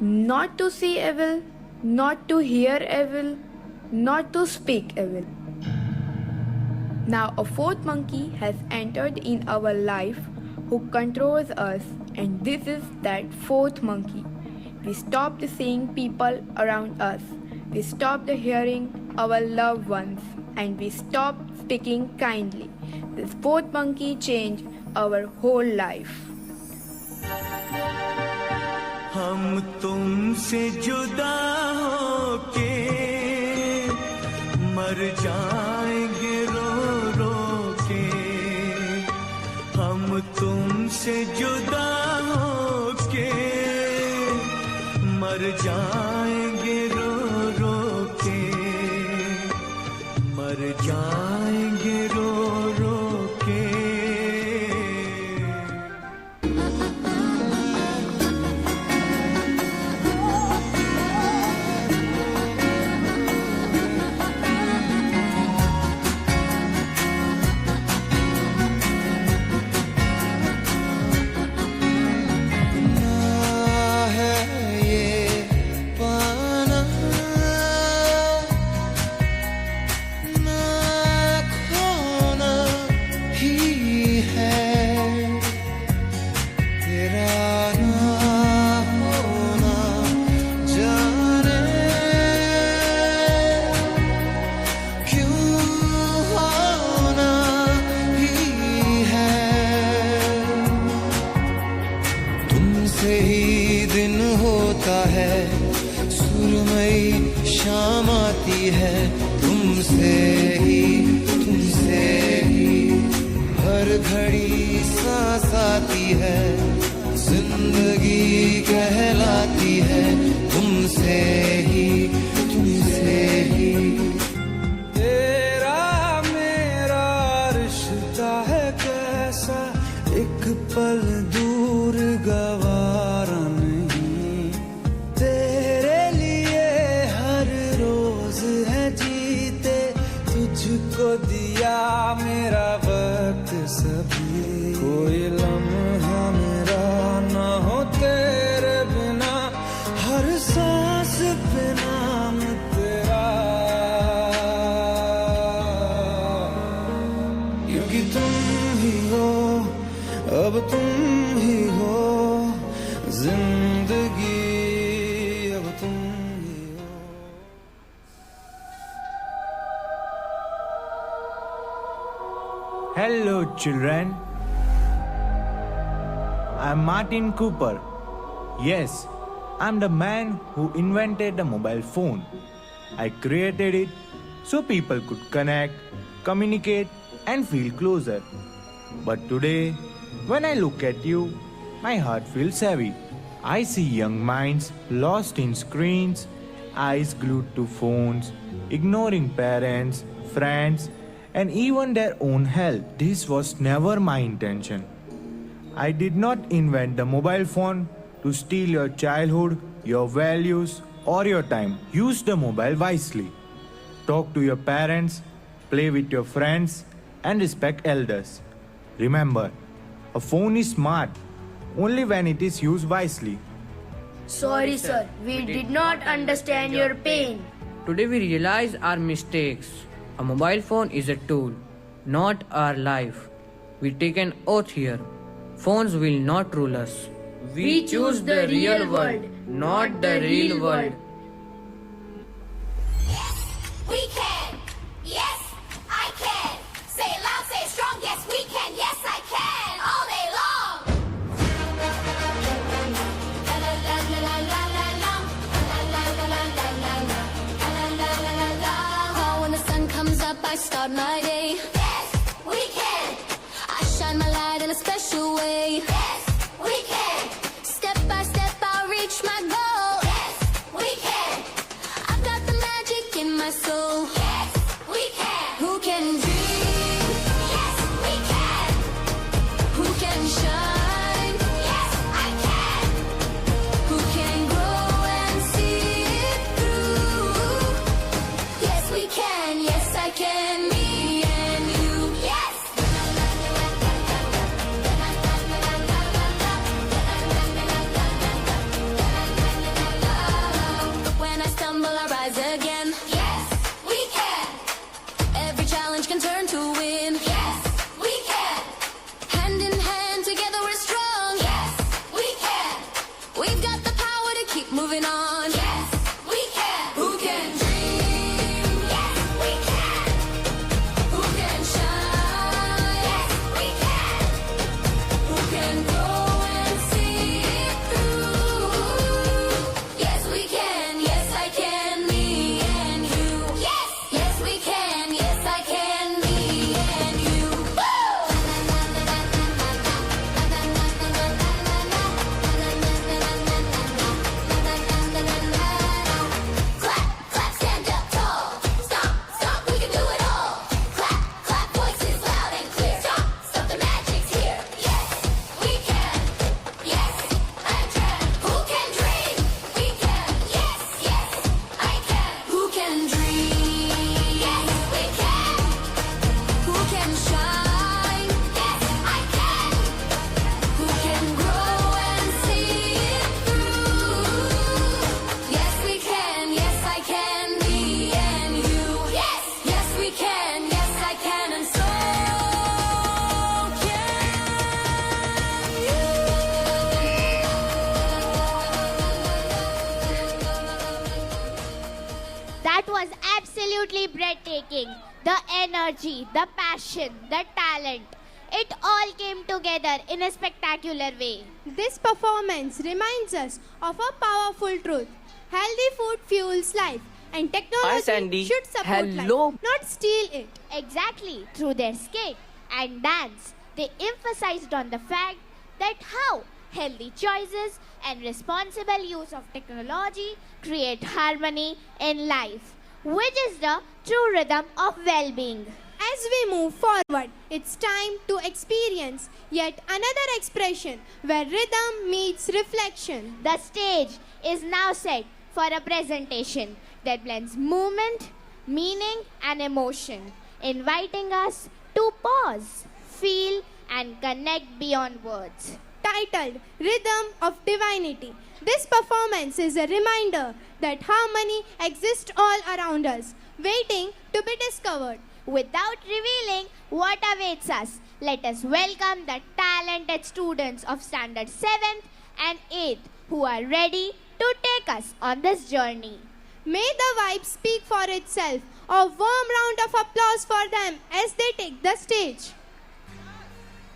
Not to see evil, not to hear evil, not to speak evil. Now a 4th monkey has entered in our life who controls us, and this is that 4th monkey. We stopped seeing people around us. We stopped hearing our loved ones, and we stopped speaking kindly. This 4th monkey changed our whole life.
हम तुमसे जुदा होके मर जाएंगे रो रो के. हम तुमसे जुदा होके मर जाएंगे रो रो के. मर जाएंगे रो रो के.
शाम आती है तुमसे ही हर घड़ी सांस आती है. जिंदगी कहलाती है तुमसे ही
तेरा मेरा रिश्ता है कैसा, एक पल दूर गवारा नहीं. तेरे लिए हर रोज है जीते, तुझको दिया मेरा
क्योंकि तुम ही हो, अब तुम ही हो जिंदगी, अब तुम ही हो।
Hello children, I'm Martin Cooper. Yes, I'm the man who invented the mobile phone. I created it so people could connect, communicate and feel closer. But today, when I look at you, my heart feels heavy. I see young minds lost in screens, eyes glued to phones, ignoring parents, friends, and even their own health. This was never my intention. I did not invent the mobile phone to steal your childhood, your values, or your time. Use the mobile wisely. Talk to your parents, play with your friends, and respect elders. Remember, a phone is smart only when it is used wisely.
Sorry, sir. We did not understand your pain.
Today we realize our mistakes. A mobile phone is a tool, not our life. We take an oath here. Phones will not rule us.
We choose the real world, not the real world.
We can. Yes, I can. Say it loud, say it strong. Yes, we can. Yes, I can. All day long. La la la la la la la. La la la la la la la. La la la la la. Oh, when the sun comes up, I start my day. Yes, we can. I shine my light in a special way. Yes, we can. Step by step, I'll reach my goal. Yes, we can. I've got the magic in my soul. Yes, we can. Who can dream? Yes, we can. Who can shine? Yes, I can. Who can grow and see it through? Yes, we can. Yes, I can. Me and you. Yes. When I stumble, I rise again. Yes, we can. Every challenge can turn to win. Yes, we can. Hand in hand, together we're strong. Yes, we can. We've got the power to keep moving on. Yes, we can. Who can dream? Yes, we can. Who can shine? Yes, we can. Who can grow and see it through? Yes, we can. Yes, I can. Me and you. Yes, yes, we can. Yes, I can. Me and you. Clap, clap, stand up tall. Stomp, stomp, we can do it all. Clap, clap, voices loud and clear. Stomp, stomp, the magic's here. Yes, we can. Yes, I can. Who can dream? We can. Yes, yes, I can. Who can dream? Yes, we can. Who can shine? Yes, I can. Who can grow and see it through? Yes, we can. Yes, I can. Me and you. Yes, yes, we can. Yes, I can. And so
That was absolutely breathtaking. The energy, the passion, the talent. It all came together in a spectacular way.
This performance reminds us of a powerful truth. Healthy food fuels life, and technology
Sandy.
should support
Hello.
life, not steal it.
Exactly. Through their skate and dance, they emphasized on the fact that how healthy choices and responsible use of technology create harmony in life, which is the true rhythm of well-being.
As we move forward, it's time to experience yet another expression where rhythm meets reflection.
The stage is now set for a presentation that blends movement, meaning, and emotion, inviting us to pause, feel, and connect beyond words.
Titled Rhythm of Divinity. This performance is a reminder that harmony exists all around us, waiting to be discovered.
Without revealing what awaits us, let us welcome the talented students of Standard 7th and 8th who are ready to take us on this journey.
May the vibe speak for itself. A warm round of applause for them as they take the stage.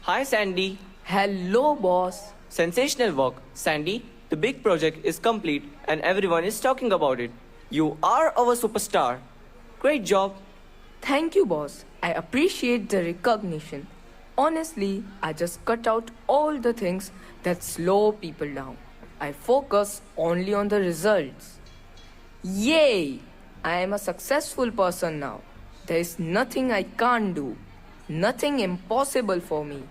Hi Sandy. Hello boss. Sensational work. Sandy, the big project is complete and everyone is talking about it. You are our superstar. Great job.
Thank you, boss. I appreciate the recognition. Honestly, I just cut out all the things that slow people down. I focus only on the results. Yay! I am a successful person now. There is nothing I can't do. Nothing impossible for me.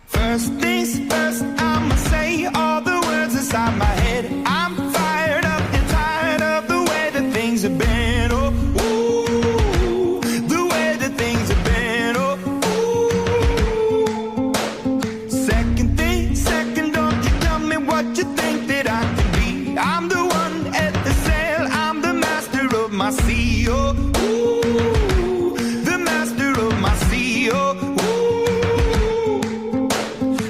First things first, I'ma say all the words inside my head. I'm fired up and tired of the way that things have been. Oh, ooh, the way that things have been. Oh, ooh. Second thing, second, don't you tell me what you think that I can be. I'm the one at the sail, I'm the master of my sea. Oh, ooh, the master of my sea. Oh,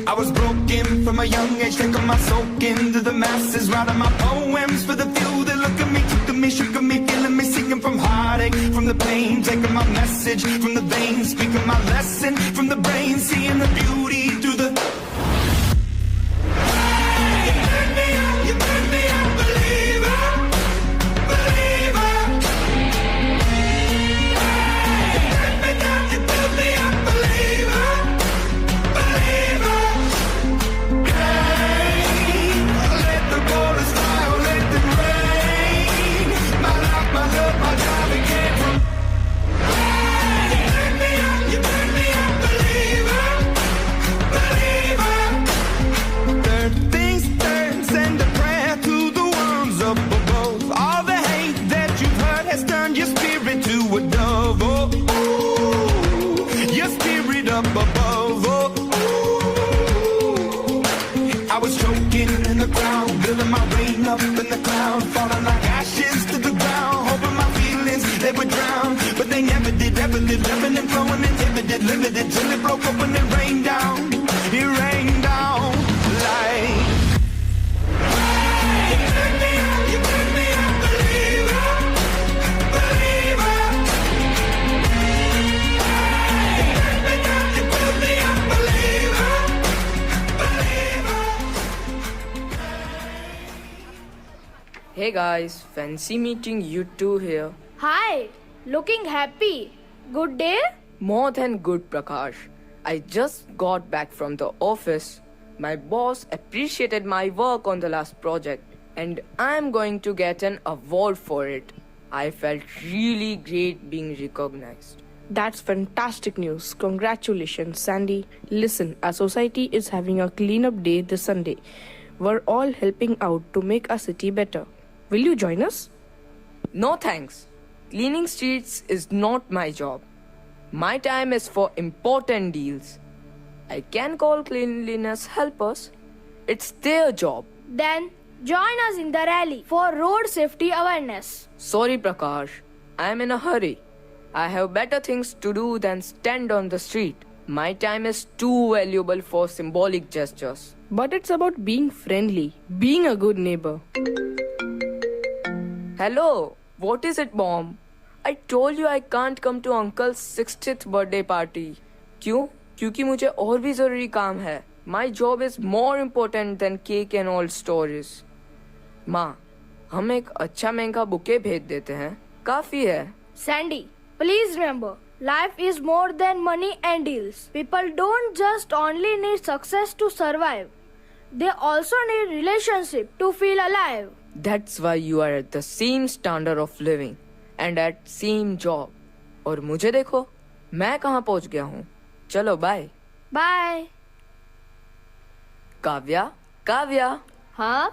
I was broken from a young age, taking my soak into the masses, writing my poems for the few that look at me, took to me, shook at me, feeling me, singing from heartache, from the pain, taking my message from the veins, speaking my lesson from the brain, seeing the beauty through the... You turn me up, believer, believer. You turn me down, you build me up, believer, believer. Let the waters fly, let them rain. My life, my love, my driving came from. You turn me up, believer, believer. Third things third, send a prayer to the ones up above. All the hate that you've heard has turned your spirit to a dove. Oh, ooh, your spirit up above. Oh, ooh. I was choking in the ground, building my rain up in the cloud, falling like ashes to the ground, hoping my feelings they would drown, but they never did. Ever lived, ebbing and flowing, inhibited, limited, till it broke up and it rained down. It rained down like. You turn me up, believer, believer. You turn me down, you build me up, believer, believer.
Hey guys, fancy meeting you two here.
Hi, looking happy. Good day?
More than good, Prakash. I just got back from the office. My boss appreciated my work on the last project, and I'm going to get an award for it. I felt really great being recognized.
That's fantastic news. Congratulations, Sandy. Listen, our society is having a cleanup day this Sunday. We're all helping out to make our city better. Will you join us?
No thanks. Cleaning streets is not my job. My time is for important deals. I can call cleanliness helpers. It's their job.
Then join us in the rally for road safety awareness.
Sorry, Prakash. I am in a hurry. I have better things to do than stand on the street. My time is too valuable for symbolic gestures.
But it's about being friendly, being a good neighbor.
Hello, what is it, Mom? I told you I can't come to Uncle's 60th birthday party. क्यों? क्योंकि मुझे और भी जरूरी काम है. My job is more important than cake and all stories. माँ, हम एक अच्छा महंगा बुके भेज देते हैं. काफी है.
Sandy, please remember, life is more than money and deals. People don't just only need success to survive. They also need relationship to feel alive.
That's why you are at the same standard of living and at same job. और मुझे देखो, मैं कहाँ पहुँच गया हूँ. चलो bye.
Bye.
Kavya.
Huh?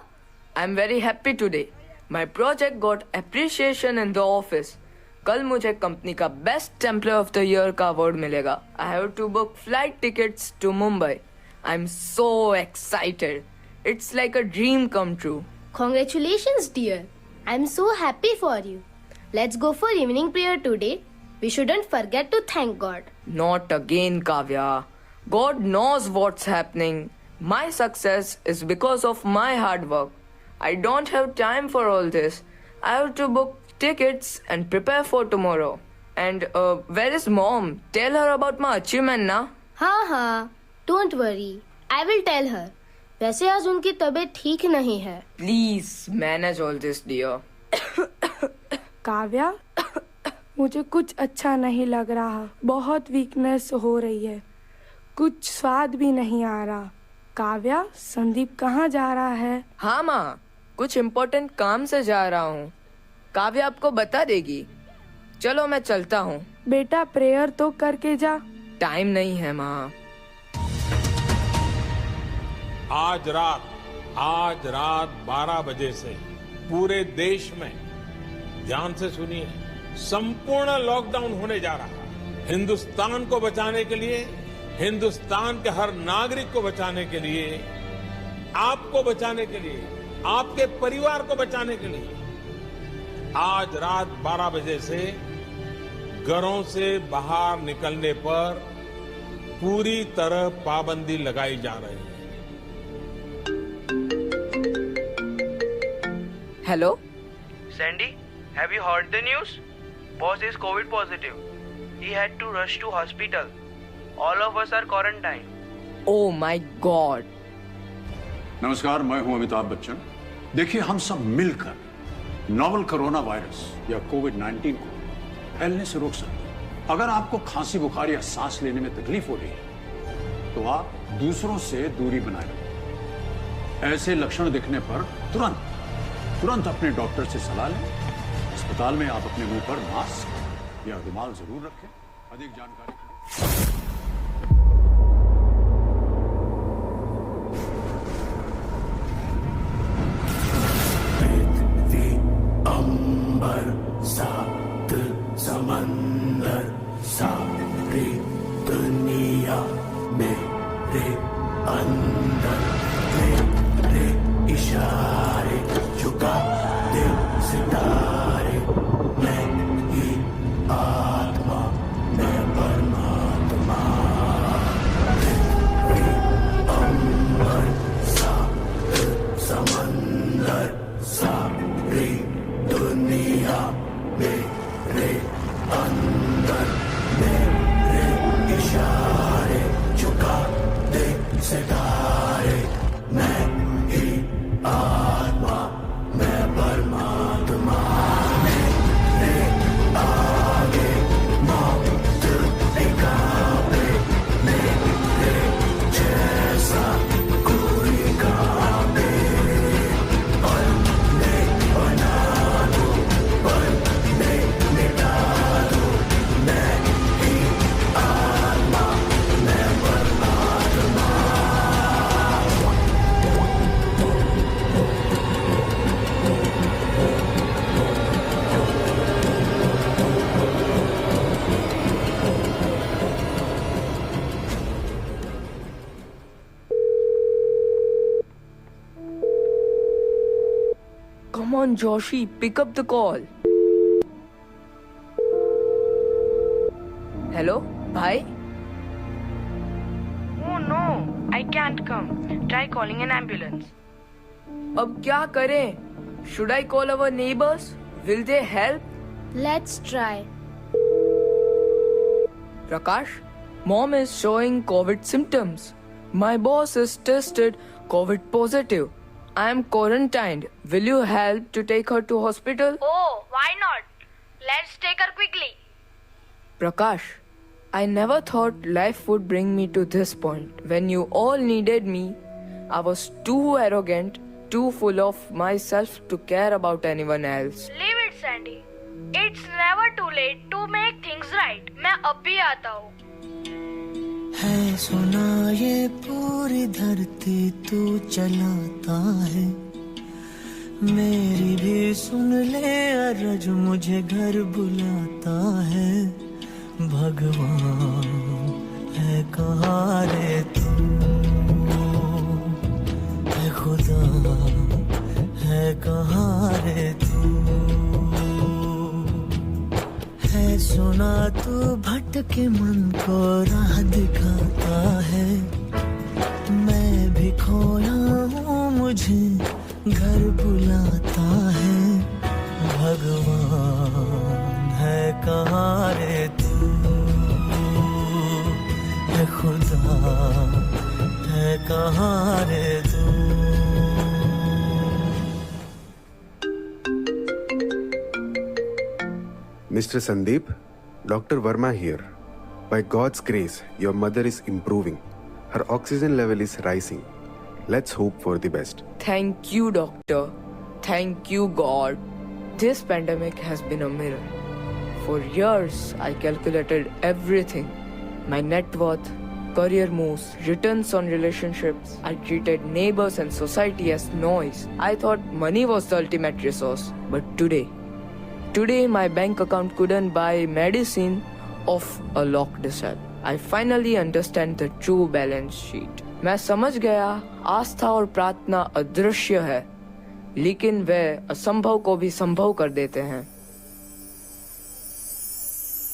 I'm very happy today. My project got appreciation in the office. कल मुझे कंपनी का best employee of the year का अवार्ड मिलेगा. I have to book flight tickets to Mumbai. I'm so excited.
It's like a dream come true.
Congratulations, dear. I'm so happy for you. Let's go for evening prayer today. We shouldn't forget to thank God.
Not again, Kavya. God knows what's happening. My success is because of my hard work. I don't have time for all this. I have to book tickets and prepare for tomorrow. And where is mom? Tell her about my achievement na.
हाँ, don't worry. I will tell her. वैसे आज उनकी तबीयत ठीक नहीं है.
Please manage all this, dear.
Kavya, मुझे कुछ अच्छा नहीं लग रहा. बहुत वीकनेस हो रही है. कुछ स्वाद भी नहीं आ रहा. काव्या, संदीप कहाँ जा रहा है?
हाँ माँ, कुछ इम्पोर्टेंट काम से जा रहा हूँ. काव्या आपको बता देगी. चलो मैं चलता हूँ.
बेटा प्रेयर तो करके जा.
टाइम नहीं है माँ.
आज रात 12 बजे से पूरे देश में, ध्यान से सुनिए, संपूर्ण लॉकडाउन होने जा रहा है. हिंदुस्तान को बचाने के लिए, हिंदुस्तान के हर नागरिक को बचाने के लिए, आपको बचाने के लिए, आपके परिवार को बचाने के लिए आज रात 12 बजे से घरों से बाहर निकलने पर पूरी तरह पाबंदी लगाई जा रही है.
Hello?
Sandy, have you heard the news? Boss is COVID positive. He had to rush to hospital. All of us are quarantined.
Oh my God.
नमस्कार, मैं हूं अमिताभ बच्चन. देखिए, हम सब मिलकर नोवल कोरोना वायरस या कोविड-19 को फैलने से रोक सकते हैं. अगर आपको खांसी, बुखार या सांस लेने में तकलीफ हो रही है तो आप दूसरों से दूरी बनाए रखें. ऐसे लक्षण दिखने पर तुरंत अपने डॉक्टर से सलाह लें. अस्पताल में आप अपने मुंह पर मास्क या रुमाल जरूर रखें. अधिक जानकारी
अंबर सात समंदर सारी दुनिया मेरे अंदर, मेरे इशारे झुका दे सितारे. मैं ही आत्मा, मैं परमात्मा. अंबर सात समंदर सारी दुनिया मेरे अंदर, मेरे इशारे झुका दे सितारे. मैं ही आत्मा, मैं परमात्मा. मेरे आगे मौत निकाले, मेरे जैसा कोई काबे. पल में बना दो, पल में मिटा दो. मैं ही आत्मा, मैं परमात्मा.
Come on, Joshi, pick up the call. Hello, bhai?
Oh no, I can't come. Try calling an ambulance.
अब क्या करें? Should I call our neighbors? Will they help?
Let's try.
Prakash, mom is showing COVID symptoms. My boss is tested COVID positive. I am quarantined. Will you help to take her to hospital?
Oh, why not? Let's take her quickly.
Prakash, I never thought life would bring me to this point. When you all needed me, I was too arrogant, too full of myself to care about anyone else.
Leave it, Sandy. It's never too late to make things right. मैं अब भी आता हूँ.
है सुना ये पूरी धरती तू चलाता है. मेरी भी सुन ले अरज, मुझे घर बुलाता है. भगवान है कहाँ रे तू, है खुदा है कहाँ रे तू, है सुना तू भटके मन को राह दिखाता है, मैं भी खोया हूँ मुझे घर बुलाता है, भगवान है कहाँ रे तू, है खुदा है कहाँ रे तू।
Mr. Sandeep, Dr. Verma here. By God's grace, your mother is improving. Her oxygen level is rising. Let's hope for the best.
Thank you, doctor. Thank you, God. This pandemic has been a mirror. For years, I calculated everything. My net worth, career moves, returns on relationships. I treated neighbors and society as noise. I thought money was the ultimate resource. But today my bank account couldn't buy medicine of a locked cell. I finally understand the true balance sheet. मैं समझ गया आस्था और प्रार्थना अदृश्य है, लेकिन वे असंभव को भी संभव कर देते हैं।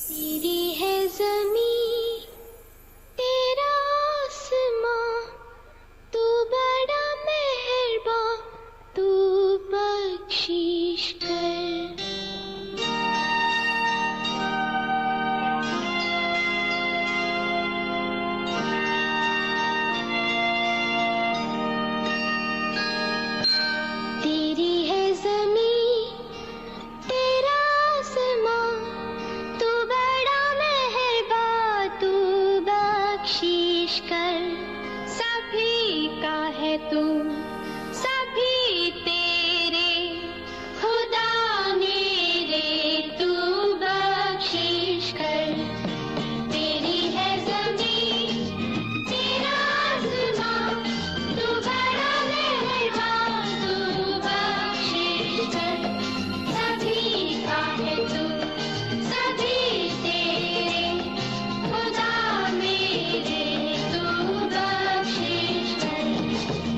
तेरी है ज़मीं, तेरा आसमां, तू बड़ा मेहरबान, तू बख्शिश कर। तेरी है ज़मीं, तेरा आसमां, तू बड़ा मेहरबान, तू बख्शिश कर। सभी का है तू, सभी तेरे, खुदा मेरे, तू बख्शिश कर। तेरी है ज़मीं, तेरा आसमां, तू बड़ा मेहरबान, तू बख्शिश कर। सभी का है तू, सभी तेरे, खुदा मेरे, तू बख्शिश कर।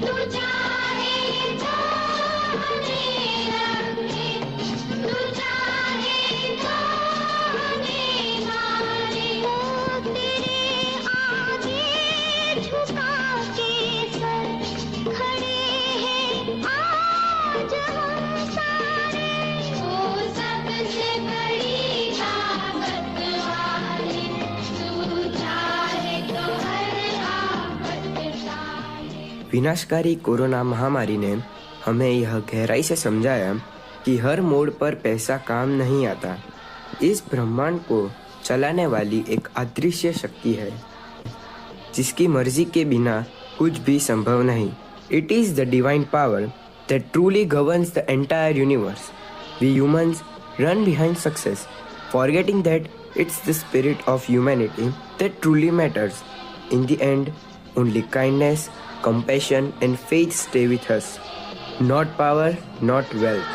तू चाहे तो हमें रखे, तू चाहे तो हमें मारे, तेरे आगे झुका के सर खड़े हैं आज हम सारे। ओ सबसे बड़ी ताकत वाले, तू चाहे तो हर आफत टाले।
विनाशकारी कोरोना महामारी ने हमें यह गहराई से समझाया कि हर मोड़ पर पैसा काम नहीं आता। इस ब्रह्मांड को चलाने वाली एक अदृश्य शक्ति है, जिसकी मर्जी के बिना कुछ भी संभव नहीं। It is the divine power that truly governs the entire universe. We humans run behind success, forgetting that it's the spirit of humanity that truly matters. In the end, only kindness, compassion, and faith stay with us. Not power, not wealth.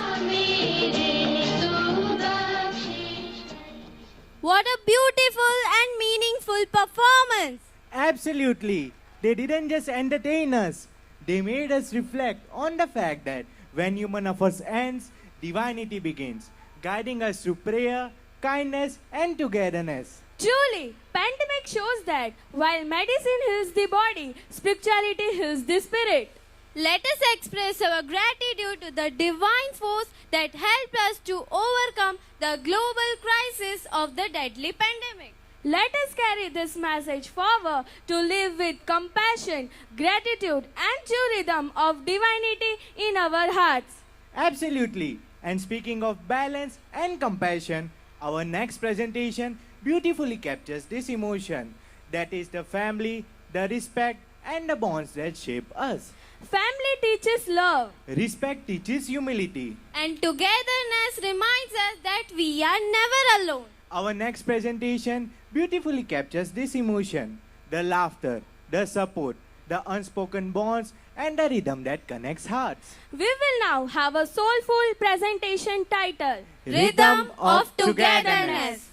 What a beautiful and meaningful performance!
Absolutely. They didn't just entertain us. They made us reflect on the fact that when human affairs ends, divinity begins, guiding us through prayer, kindness, and togetherness.
Truly, pandemic shows that while medicine heals the body, spirituality heals the spirit.
Let us express our gratitude to the divine force that helped us to overcome the global crisis of the deadly pandemic.
Let us carry this message forward to live with compassion, gratitude, and true rhythm of divinity in our hearts.
Absolutely. And speaking of balance and compassion, our next presentation beautifully captures this emotion. That is the family, the respect, and the bonds that shape us.
Family teaches love.
Respect teaches humility.
And togetherness reminds us that we are never alone.
Our next presentation beautifully captures this emotion. The laughter, the support, the unspoken bonds, and the rhythm that connects hearts.
We will now have a soulful presentation titled
Rhythm of Togetherness.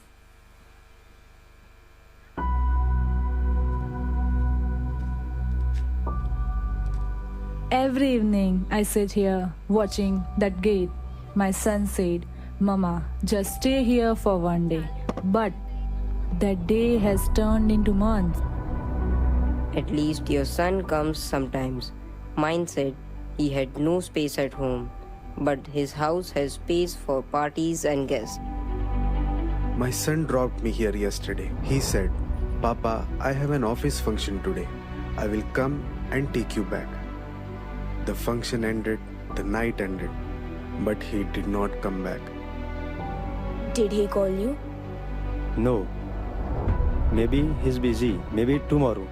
Every evening I sit here watching that gate. My son said, "Mama, just stay here for one day." But that day has turned into months.
At least your son comes sometimes. Mine said he had no space at home, but his house has space for parties and guests.
My son dropped me here yesterday. He said, "Papa, I have an office function today. I will come and take you back." The function ended, the night ended, but he did not come back.
Did he call you?
No. Maybe he's busy. Maybe tomorrow.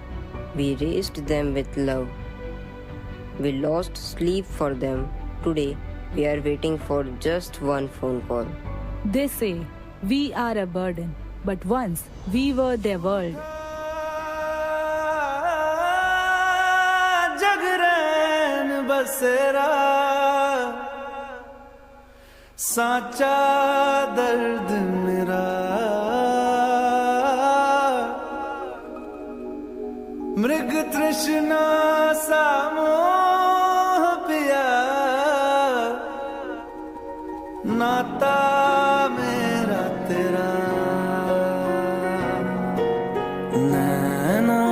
We raised them with love. We lost sleep for them. Today, we are waiting for just one phone call.
They say we are a burden, but once we were their world.
जगरैन बसेरा साचा दर्द मेरा मृग तृष्णा सा मोह पिया नाता मेरा तेरा नैना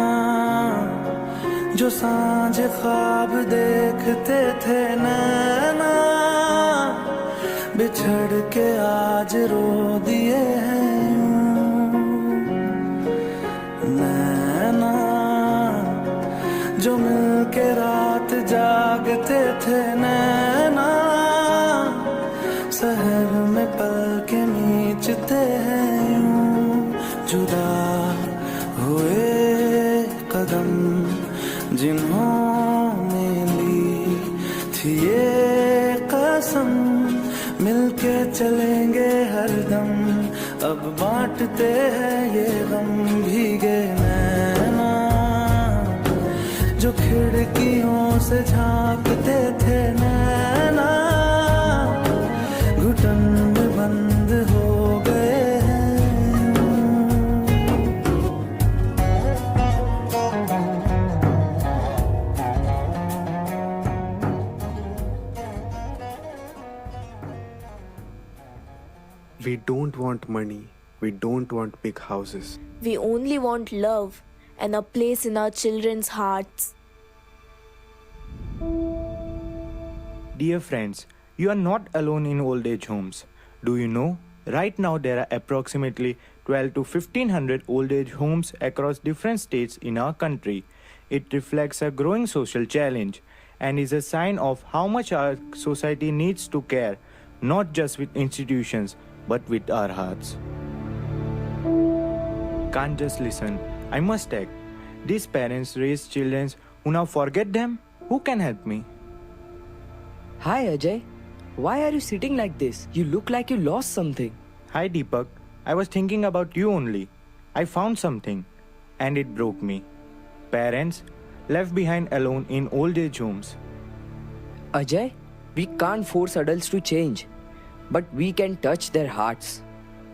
जो सांझ ख्वाब देखते थे नैना बिछड़ के आज रो दिए हैं नैना जो मिल के रात जागते थे नैना शहर में पल के नीचते हैं यूं जुदा हुए कदम जिन्होंने ली थी ये कसम मिलके चलेंगे हरदम अब बांटते हैं ये गम भीगे नैना जो खिड़कियों से झांकते थे नैना घुटन में बंद हो गए
We don't want money. We don't want big houses.
We only want love and a place in our children's hearts.
Dear friends, you are not alone in old age homes. Do you know? Right now there are approximately 12 to 1500 old age homes across different states in our country. It reflects a growing social challenge and is a sign of how much our society needs to care, not just with institutions, but with our hearts. Can't just listen. I must act. These parents raise children who now forget them. Who can help me?
Hi Ajay. Why are you sitting like this? You look like you lost something.
Hi Deepak. I was thinking about you only. I found something and it broke me. Parents left behind alone in old age homes.
Ajay, we can't force adults to change, but we can touch their hearts.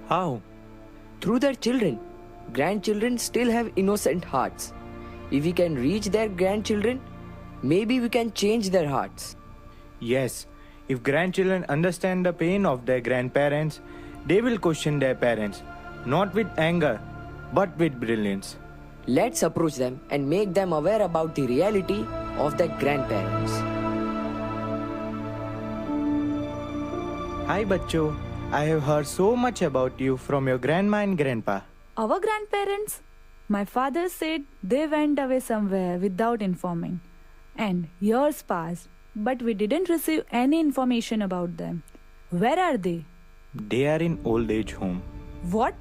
How?
Through their children. Grandchildren still have innocent hearts. If we can reach their grandchildren, maybe we can change their hearts.
Yes, if grandchildren understand the pain of their grandparents, they will question their parents, not with anger, but with brilliance.
Let's approach them and make them aware about the reality of their grandparents.
Hi Bachcho, I have heard so much about you from your grandma and grandpa.
Our grandparents? My father said they went away somewhere without informing. And years passed, but we didn't receive any information about them. Where are they?
They are in old age home.
What?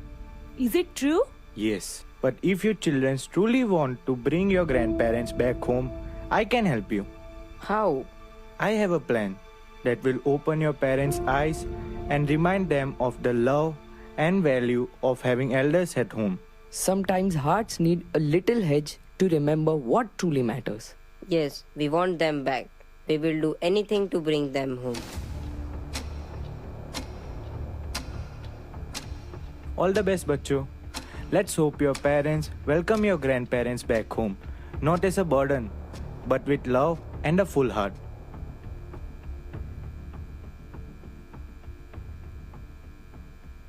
Is it true?
Yes, but if you children truly want to bring your grandparents back home, I can help you.
How?
I have a plan that will open your parents' eyes and remind them of the love and value of having elders at home.
Sometimes hearts need a little hedge to remember what truly matters.
Yes, we want them back. We will do anything to bring them home.
All the best, Bachcho. Let's hope your parents welcome your grandparents back home, not as a burden, but with love and a full heart.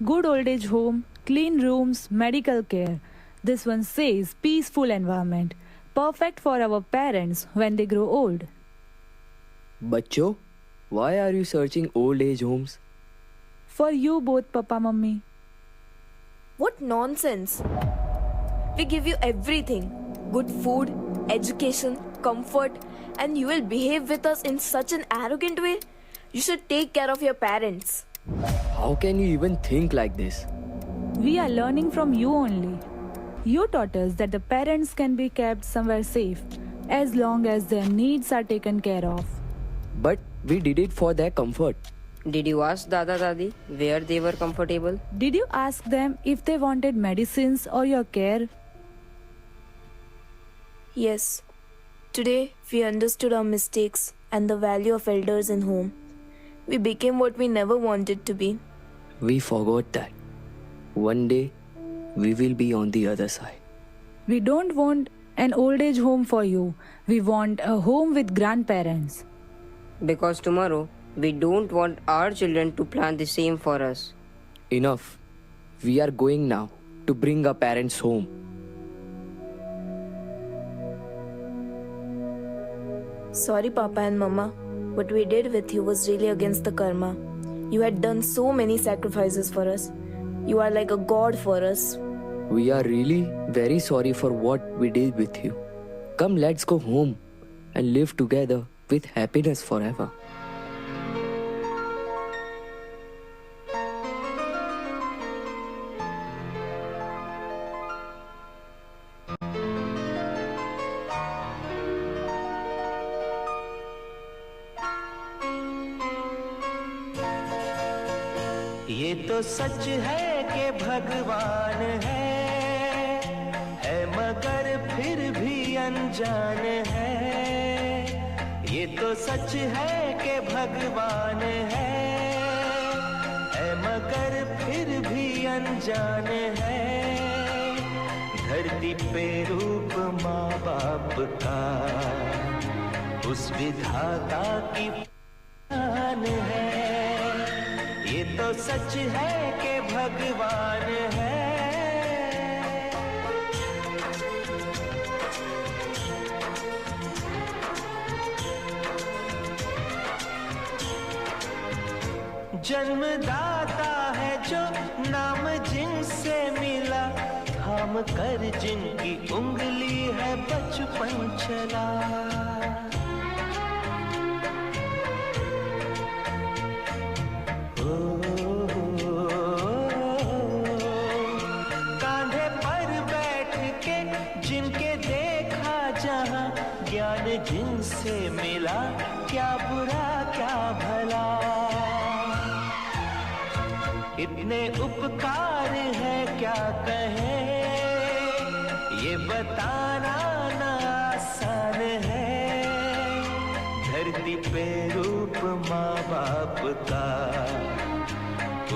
Good old age home, clean rooms, medical care. This one says peaceful environment, perfect for our parents when they grow old.
बच्चों, why are you searching old age homes?
For you both, Papa, Mummy.
What nonsense! We give you everything good food, education, comfort, and you will behave with us in such an arrogant way? You should take care of your parents.
How can you even think like this?
We are learning from you only. You taught us that the parents can be kept somewhere safe as long as their needs are taken care of.
But we did it for their comfort.
Did you ask Dada Dadi where they were comfortable?
Did you ask them if they wanted medicines or your care?
Yes. Today, we understood our mistakes and the value of elders in home. We became what we never wanted to be.
We forgot that. One day, we will be on the other side.
We don't want an old age home for you. We want a home with grandparents.
Because tomorrow, we don't want our children to plan the same for us.
Enough. We are going now to bring our parents home.
Sorry, Papa and Mama. What we did with you was really against the karma. You had done so many sacrifices for us. You are like a god for us.
We are really very sorry for what we did with you. Come, let's go home and live together with happiness forever.
ये तो सच है कि भगवान है मगर फिर भी अनजान है। ये तो सच है कि भगवान है मगर फिर भी अनजान है। धरती पे रूप माँ बाप का उस विधाता की शान है। ये तो सच है कि भगवान है। जन्मदाता है जो नाम जिनसे मिला, थाम कर जिनकी उंगली है बचपन चला। कांधे पर बैठ के जिनके देखा जहां, ज्ञान जिनसे मिला क्या बुरा क्या भला। इतने उपकार है क्या कहें, ये बताना ना आसान है। धरती पे रूप माँ बाप का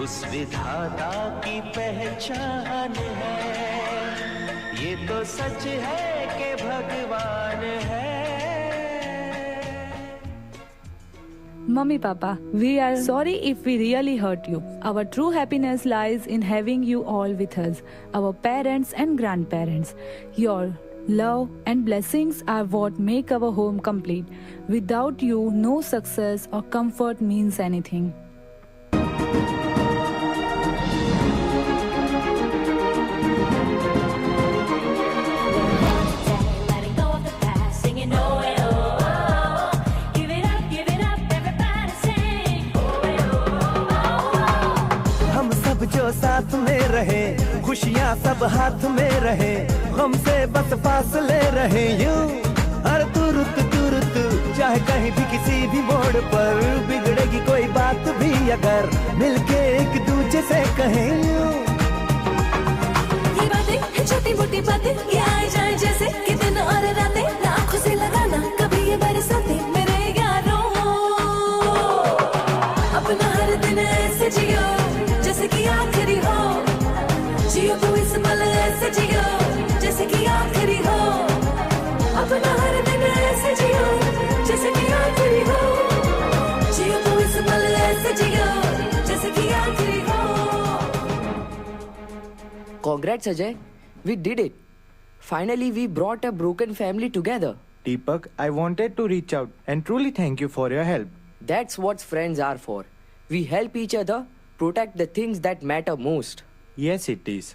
उस विधाता की पहचान है। ये तो सच है कि भगवान है।
Mummy, Papa, we are sorry if we really hurt you. Our true happiness lies in having you all with us, our parents and grandparents. Your love and blessings are what make our home complete. Without you, no success or comfort means anything.
जो साथ में रहे, खुशियाँ सब हाथ में रहे, गम से बस फासले रहे यूं। हर तुरुत चाहे कहीं भी किसी भी मोड़ पर, बिगड़ेगी कोई बात भी अगर मिलके एक दूजे से कहें यूं।
ये बातें है छोटी मोटी बातें, ये आए जाए जैसे कि दिन और रातें, आँखों से लगाना कभी ये बरसाते मेरे यारों। अपना हर दिन ऐसे जियो जैसे कि आखिरी हो, जियो तो इस पल ऐसे जियो जैसे कि आखिरी हो। अपना हर दिन ऐसे जियो जैसे
Congrats, Ajay. We did it. Finally, we brought a broken family together.
Deepak, I wanted to reach out and truly thank you for your help.
That's what friends are for. We help each other protect the things that matter most.
Yes, it is.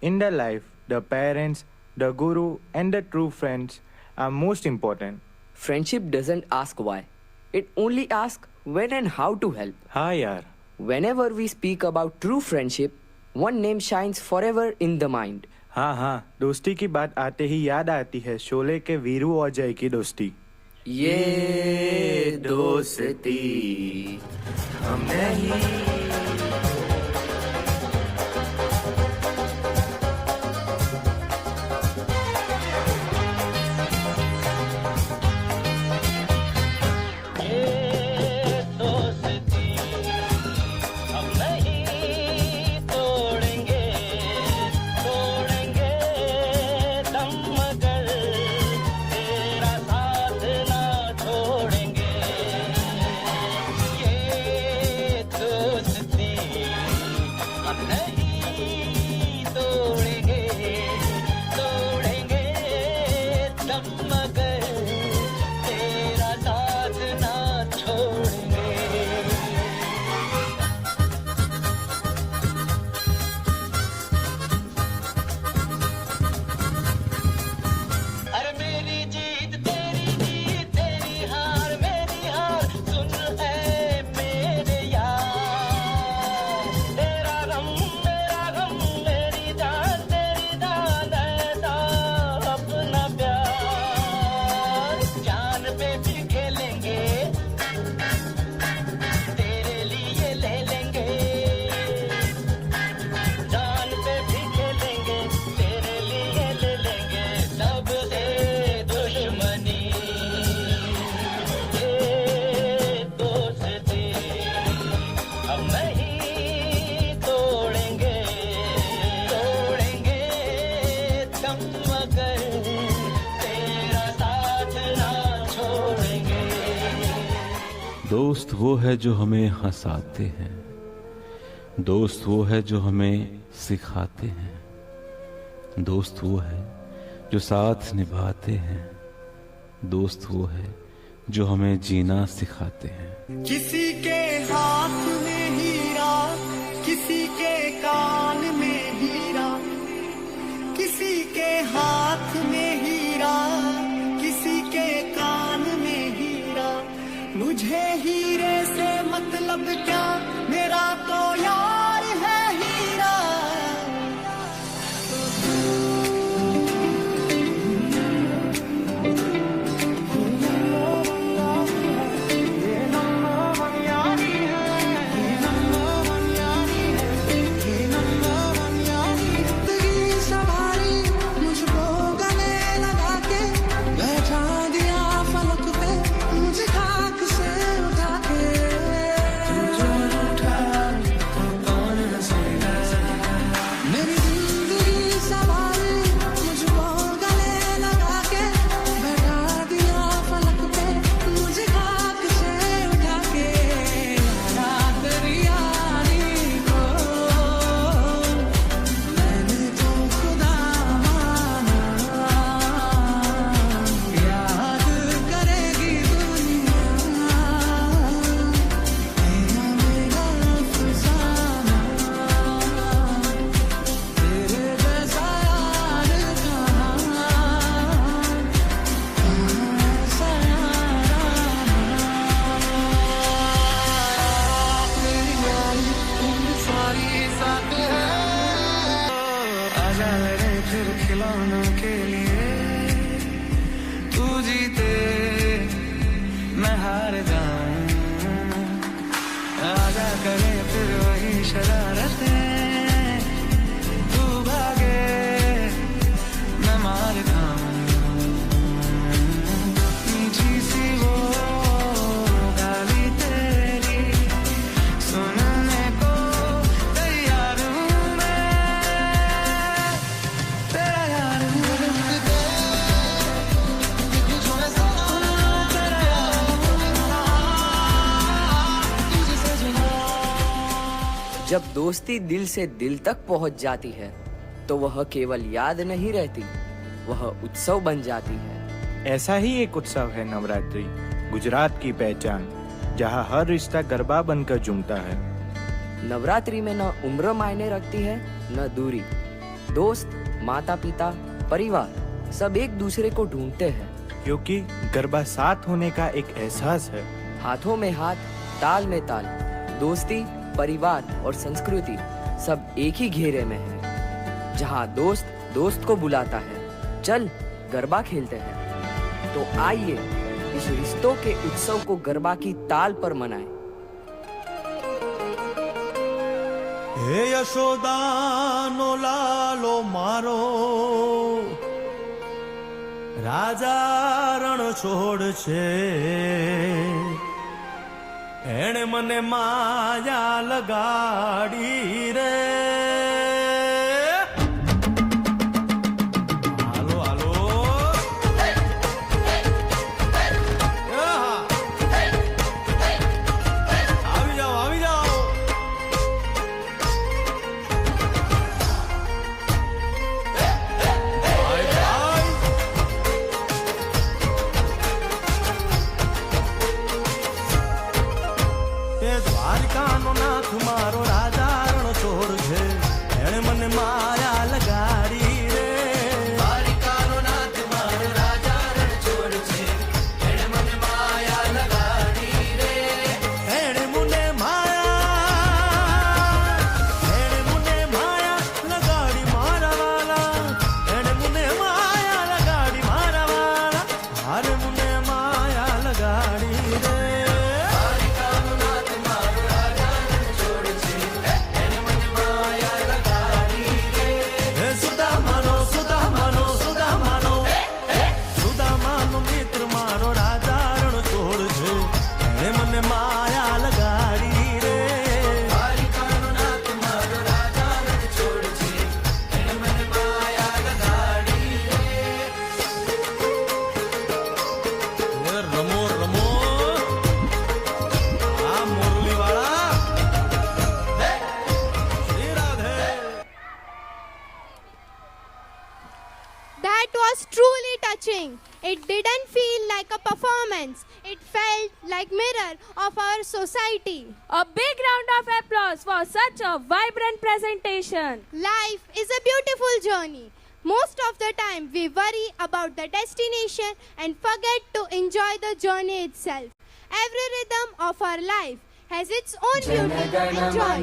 In the life, the parents, the guru, and the true friends are most important.
Friendship doesn't ask why. It only asks when and how to help.
हाँ यार.
Whenever we speak about true friendship, one name shines forever in the mind.
हाँ, दोस्ती की बात आते ही याद आती है शोले के वीरू और जय की दोस्ती.
ये दोस्ती हम नहीं
दोस्त वो है जो हमें हंसाते हैं, दोस्त वो है जो हमें सिखाते हैं, दोस्त वो है जो साथ निभाते हैं, दोस्त वो है जो हमें जीना सिखाते हैं.
किसी के हाथ में हीरा, किसी के कान में हीरा, किसी के हाथ में हीरा, किसी के कान में हीरा. मुझे हीरे से मतलब क्या, मेरा तो यार है हीरा.
जब दोस्ती दिल से दिल तक पहुंच जाती है तो वह केवल याद नहीं रहती, वह उत्सव बन जाती है।
ऐसा ही एक उत्सव है नवरात्रि, गुजरात की पहचान, जहाँ हर रिश्ता गरबा बनकर झूमता है।
नवरात्रि में न उम्र मायने रखती है न दूरी। दोस्त, माता पिता, परिवार सब एक दूसरे को ढूंढते हैं,
क्योंकि गरबा साथ होने का एक एहसास है।
हाथों में हाथ, ताल में ताल, दोस्ती, परिवार और संस्कृति सब एक ही घेरे में है। जहाँ दोस्त दोस्त को बुलाता है, चल गरबा खेलते हैं। तो आइए इस रिश्तों के उत्सव को गरबा की ताल पर मनाएं।
हे यशोदानो लालो मारो, राजा रण छोड़ छे, एणे मने माया लगाड़ी रे। हालो हालो, આવી જાઓ આવી જાઓ। દ્વારકાનો નાથ મારો રાજા રણ છોડ છે, એણે મને માયા લગાડી રે। દ્વારકાનો નાથ મારો રાજા રણ છોડ છે, એણે મને માયા લગાડી રે। એણે મને માયા લગાડી મારા વાલા, એણે મને માયા લગાડી મારા વાલા, હારે મને માયા લગાડી રે।
That was truly touching. It didn't feel like a performance. It felt like mirror of our society.
A big round of applause for such a vibrant presentation.
Life is a beautiful journey. Most of the time we worry about the destination and forget to enjoy the journey itself. Every rhythm of our life has its own beauty and joy.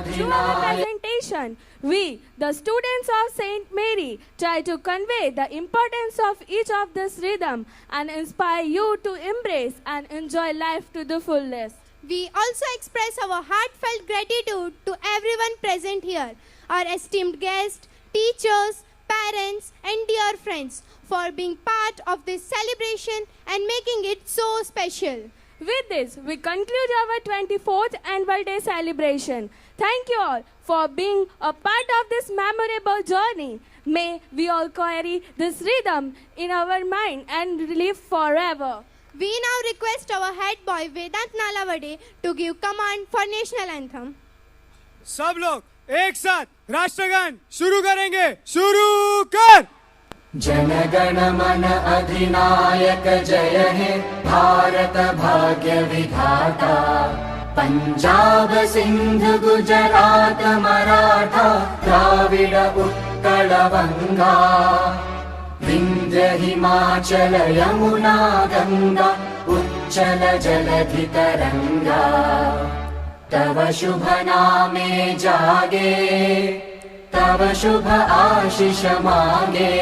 Through our presentation, we, the students of St. Mary, try to convey the importance of each of this rhythm and inspire you to embrace and enjoy life to the fullest.
We also express our heartfelt gratitude to everyone present here, our esteemed guests, teachers, parents, and dear friends for being part of this celebration and making it so special.
With this, we conclude our 24th annual day celebration. Thank you all for being a part of this memorable journey. May we all carry this rhythm in our mind and live forever.
We now request our head boy Vedant Nalavade to give command for national anthem.
सब लोग एक साथ राष्ट्रगान शुरू करेंगे। शुरू कर।
जनगण मन अधिनायक जय हे भारत भाग्य विधाता, पंजाब सिंध गुजरात मराठा द्राविड उत्कल बंगा, विंध्य हिमाचल यमुना गंगा उच्चल जलधि तरंगा, तव शुभ नामे जागे, तव शुभ आशीष मांगे,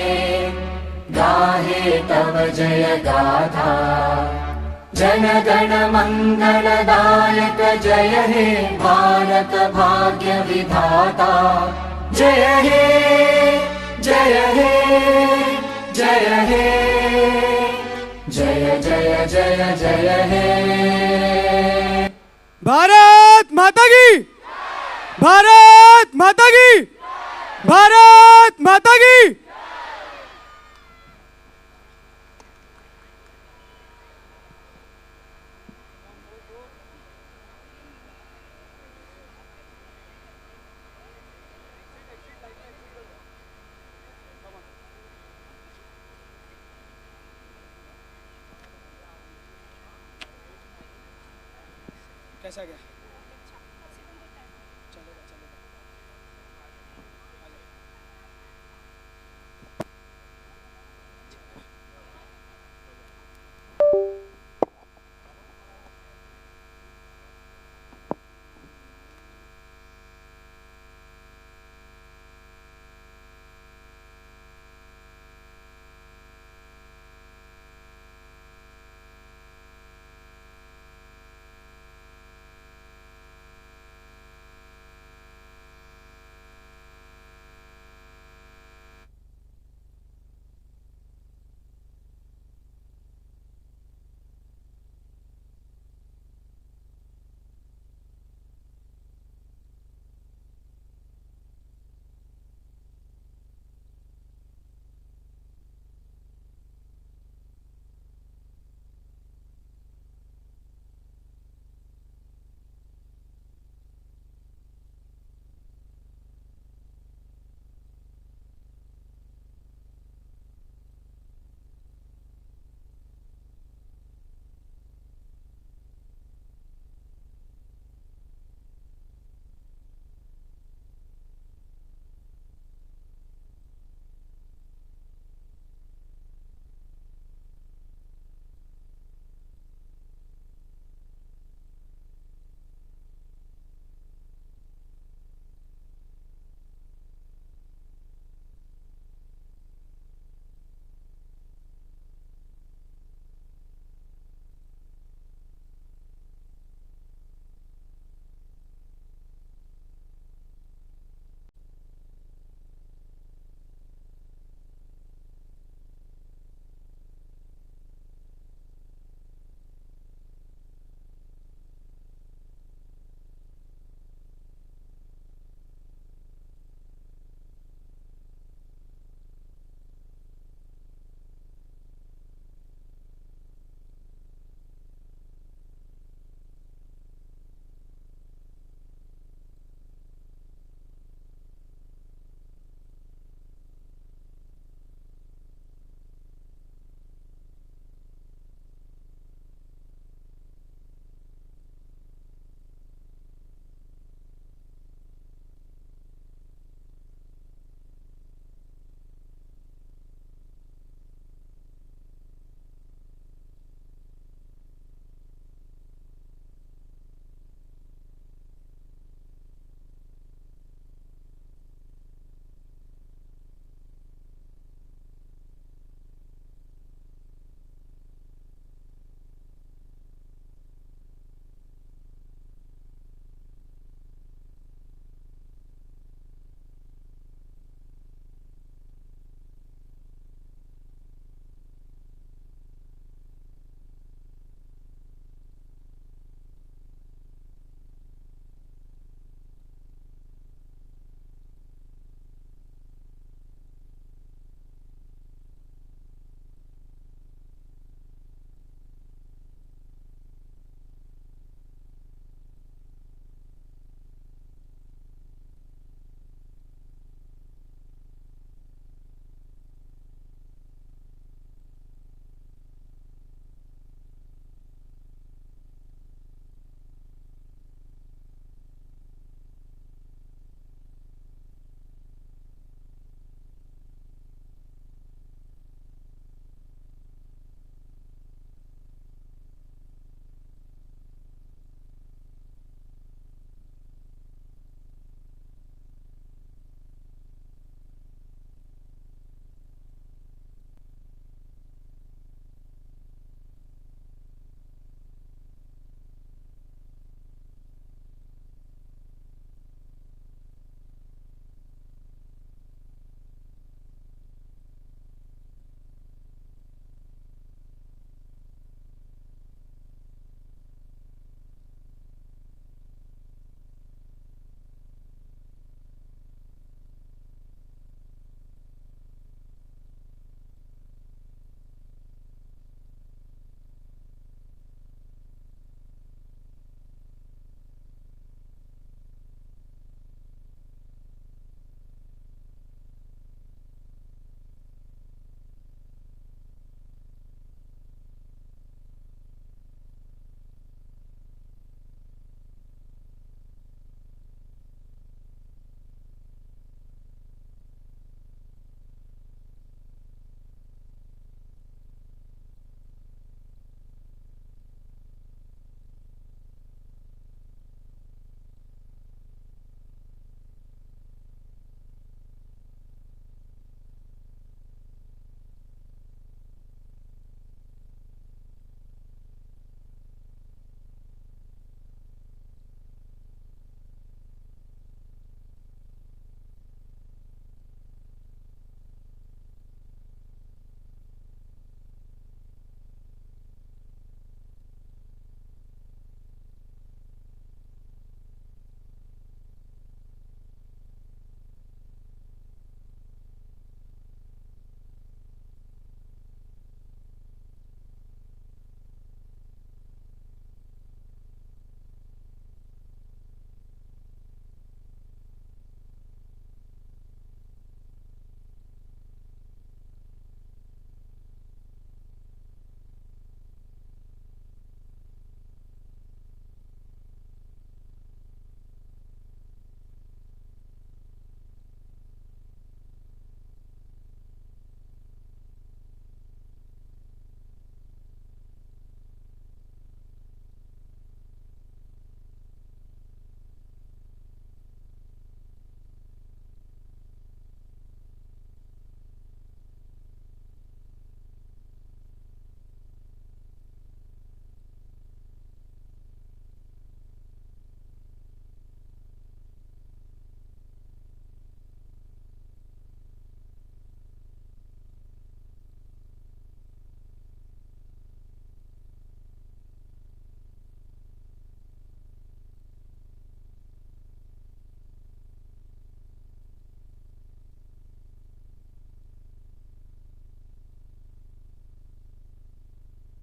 गाहे तव जय गाथा, जन गण मंगलदायक जय हे भारत भाग्य विधाता, जय हे जय हे जय हे, जय जय जय जय हे।
भारत माता की, भारत माता की, भारत माता की।
कैसा गया?